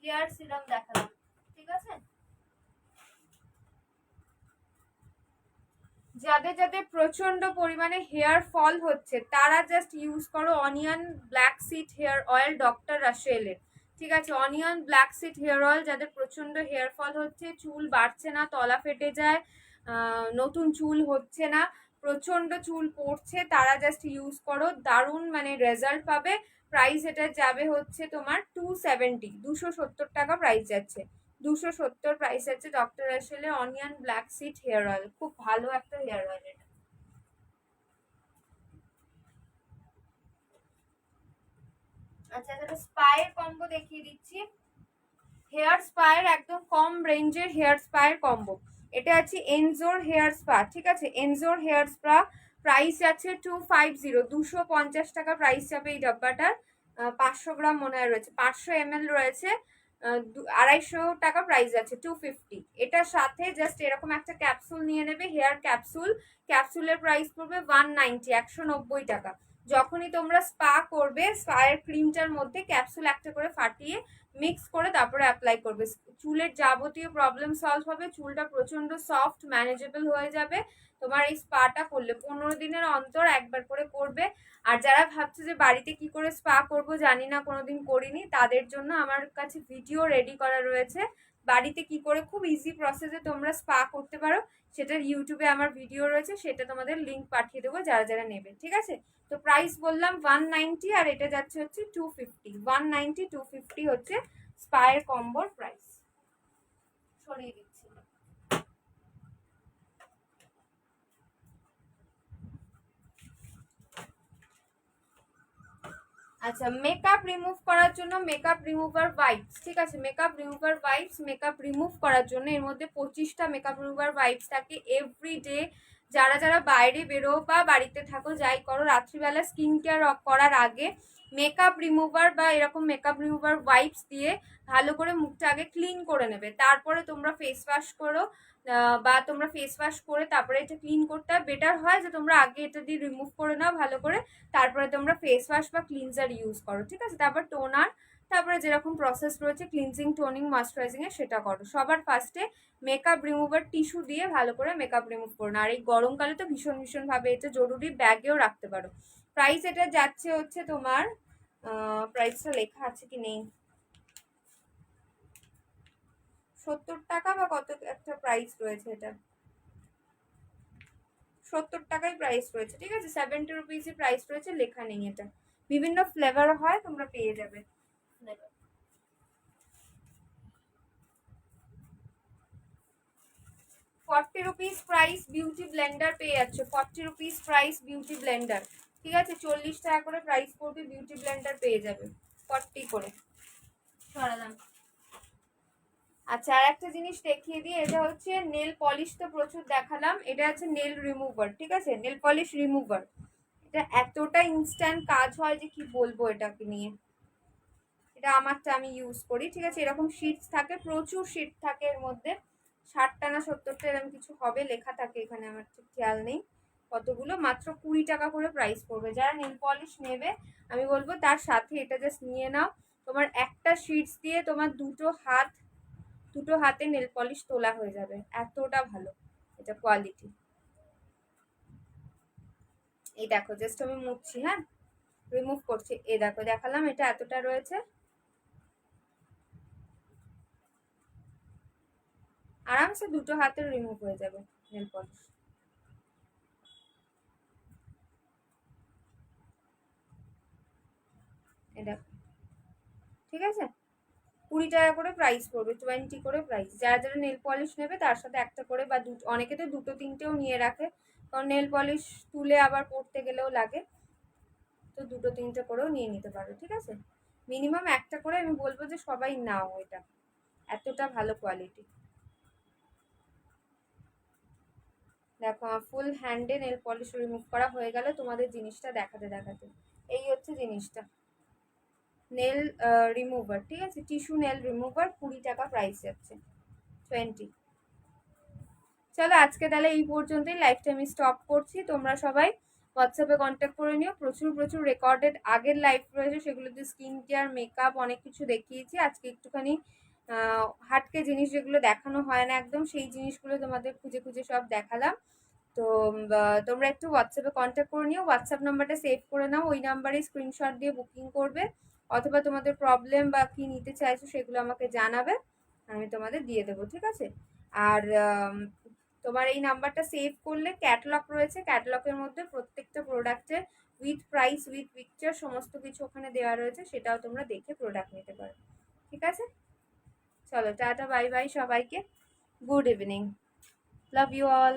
হেয়ার সিরাম দেখালাম, ঠিক আছে। যাদের যাদের প্রচন্ড পরিমাণে হেয়ার ফল হচ্ছে, তারা জাস্ট ইউজ করো onion black seed hair oil doctor রাশেলের, ঠিক আছে, onion black seed hair oil. যাদের প্রচন্ড হেয়ার ফল হচ্ছে, চুল বাড়ছে না, তলা ফেটে যায়, নতুন চুল হচ্ছে না, প্রচন্ড চুল পড়ছে, তারা জাস্ট ইউজ করো, দারুণ মানে রেজাল্ট পাবে। প্রাইস এটা যাবে হচ্ছে তোমার 270, 270 টাকা প্রাইস যাচ্ছে, 270 প্রাইস আছে। ডক্টর আসলে onion black seed hair oil, খুব ভালো একটা হেয়ার অয়েল এটা। আচ্ছা তাহলে স্পায়ের কম্বো দেখিয়ে দিচ্ছি। হেয়ার স্পায়ের একদম কম রেঞ্জের হেয়ার স্পায়ের কম্বো। এটা আছে এনজোর হেয়ার স্পা, ঠিক আছে, এনজোর হেয়ার স্পা। প্রাইস আছে 250, 250 টাকা প্রাইস যাবে এই ডাব্বাটার। 500 গ্রাম মনে হয় রয়েছে, 500 ml রয়েছে। 250 টাকা প্রাইস আছে, 250। এটার সাথে জাস্ট এরকম একটা ক্যাপসুল নিয়ে নেবে, হেয়ার ক্যাপসুল। ক্যাপসুলের প্রাইস পড়বে 190, 190 টাকা। যখনই তোমরা স্পা করবে, স্পায়ের ক্রিমটার মধ্যে ক্যাপসুল একটা করে ফাটিয়ে মিক্স করে তারপরে অ্যাপ্লাই করবে। চুলের যাবতীয় প্রবলেম সলভ হবে, চুলটা প্রচন্ড সফট ম্যানেজেবল হয়ে যাবে তোমার এই স্পাটা করলে। 15 দিনের অন্তর একবার করে করবে। আর যারা ভাবছে যে বাড়িতে কি করে স্পা করব জানি না, কোনোদিন করিনি, তাদের জন্য আমার কাছে ভিডিও রেডি করা রয়েছে। বাড়িতে কি করে খুব ইজি প্রসেসে তোমরা স্পা করতে পারো, সেটার ইউটিউবে আমার ভিডিও রয়েছে, সেটা তোমাদের লিঙ্ক পাঠিয়ে দেবো যারা যারা নেবে, ঠিক আছে। তো প্রাইস বললাম 190, আর এটা যাচ্ছে হচ্ছে 250। 190, 250 হচ্ছে স্পায়ের কম্বোর প্রাইস। সরিয়ে দিচ্ছি। আচ্ছা, মেকআপ রিমুভ করার জন্য মেকআপ রিমুভার ওয়াইপস, ঠিক আছে, makeup remover wipes. Makeup remove করার জন্য এর মধ্যে 25টা মেকআপ রিমুভার ওয়াইপস থাকে এভরিডে। যারা যারা বাইরে বেরো বা বাড়িতে থাকো, যাই করো, রাত্রিবেলা স্কিন কেয়ার করার আগে মেকআপ রিমুভার বা এরকম মেকআপ রিমুভার ওয়াইপস দিয়ে ভালো করে মুখটা আগে ক্লিন করে নেবে। তারপরে তোমরা ফেস ওয়াশ করো, বা তোমরা ফেস ওয়াশ করে তারপরে এটা ক্লিন করতে হয়। বেটার হয় যে তোমরা আগে এটা দিয়ে রিমুভ করে নাও ভালো করে, তারপরে তোমরা ফেস ওয়াশ বা ক্লিনজার ইউজ করো, ঠিক আছে। তারপর টোনার, তারপরে যেরকম প্রসেস রয়েছে ক্লিনজিং, টোনিং, ময়শ্চারাইজিং এর, সেটা করো। সবার ফার্স্টে মেকআপ রিমুভার টিস্যু দিয়ে ভালো করে মেকআপ রিমুভ করো। আর এই গরমকালে তো ভীষণ ভীষণ ভাবে এটা জরুরি, ব্যাগেও রাখতে পারো। প্রাইস এটা যাচ্ছে হচ্ছে তোমার, প্রাইসটা লেখা আছে কি নেই, 70 টাকা বা কত একটা প্রাইস রয়েছে। এটা 70 টাকাই প্রাইস রয়েছে, ঠিক আছে, 70 রুপিসই প্রাইস রয়েছে, লেখা নেই এটা। বিভিন্ন ফ্লেভার হয়, তোমরা পেয়ে যাবে। 40 রুপিস প্রাইস বিউটি ব্লেন্ডার পেয়ে যাচ্ছ, 40 রুপিস প্রাইস বিউটি ব্লেন্ডার, ঠিক আছে, 40 টাকা করে প্রাইস পড়বে, বিউটি ব্লেন্ডার পেয়ে যাবে 40 করে। সরালাম। আচ্ছা, আর একটা জিনিস দেখিয়ে দিই, এটা হচ্ছে নেল পলিশ, তো প্রচুর দেখালাম। এটা আছে নেল রিমুভার, ঠিক আছে, নেল পলিশ রিমুভার। এটা এতটা ইনস্ট্যান্ট কাজ হয় যে কি বলবো এটাকে নিয়ে। এটা আমারটা আমি ইউজ করি, ঠিক আছে। এরকম শিটস থাকে, প্রচুর শিট থাকে এর মধ্যে, 60টা না 70টা এরকম কিছু হবে লেখা থাকে এখানে, আমার ঠিক খেয়াল নেই কতগুলো। মাত্র 20 টাকা করে প্রাইস পড়বে। যারা নেল পলিশ নেবে আমি বলবো তার সাথে এটা জাস্ট নিয়ে নাও। তোমার একটা শিটস দিয়ে তোমার দুটো হাতে নেল পলিশ তোলা হয়ে যাবে, এতটা ভালো এটা কোয়ালিটি। এই দেখো জাস্ট আমি মুছছি, হ্যাঁ, রিমুভ করছি, এই দেখো দেখালাম, এটা এতটা রয়েছে, আরামসে দুটো হাতে রিমুভ হয়ে যাবে নেল পলিশ। এই দেখো, ঠিক আছে, 20 টাকা করে প্রাইস পড়বে, 20 করে প্রাইস। যারা যারা নেল পলিশ নেবে তার সাথে একটা করে বা দুটো, অনেকে তো দুটো তিনটেও নিয়ে রাখে, কারণ নেল পলিশ তুলে আবার পড়তে গেলেও লাগে, তো দুটো তিনটে করেও নিয়ে নিতে পারো, ঠিক আছে। মিনিমাম একটা করে আমি বলবো যে সবাই নাও, এটা এতটা ভালো কোয়ালিটি। দেখো ফুল হ্যান্ডে নেল পলিশ রিমুভ করা হয়ে গেল তোমাদের জিনিসটা দেখাতে দেখাতে। এই হচ্ছে জিনিসটা, নেল রিমুভার, ঠিক আছে, টিস্যু নেল রিমুভার, 20 টাকা প্রাইস যাচ্ছে, 20। চলো আজকে তাহলে এই পর্যন্তই, লাইভটা আমি স্টপ করছি। তোমরা সবাই হোয়াটসঅ্যাপে কন্ট্যাক্ট করে নিও, প্রচুর প্রচুর রেকর্ডেড আগের লাইভ রয়েছে, সেগুলোতে স্কিন কেয়ার, মেকআপ অনেক কিছু দেখিয়েছি। আজকে একটুখানি হাটকে জিনিস যেগুলো দেখানো হয় না একদম, সেই জিনিসগুলো তোমাদের খুঁজে খুঁজে সব দেখালাম। তো তোমরা একটু হোয়াটসঅ্যাপে কন্ট্যাক্ট করে নিও, হোয়াটসঅ্যাপ নাম্বারটা সেভ করে নাও, ওই নাম্বারে স্ক্রিনশট দিয়ে বুকিং করবে, অথবা তোমাদের প্রবলেম বা কি নিতে চাইছো সেগুলো আমাকে জানাবে, আমি তোমাদের দিয়ে দেবো, ঠিক আছে। আর তোমার এই নাম্বারটা সেভ করলে ক্যাটালগ রয়েছে, ক্যাটালগের মধ্যে প্রত্যেকটা প্রোডাক্টের উইথ প্রাইস উইথ পিকচার সমস্ত কিছু ওখানে দেওয়া রয়েছে, সেটাও তোমরা দেখে প্রোডাক্ট নিতে পারো, ঠিক আছে। চলো টাটা বাই বাই সবাইকে, good evening, love you all.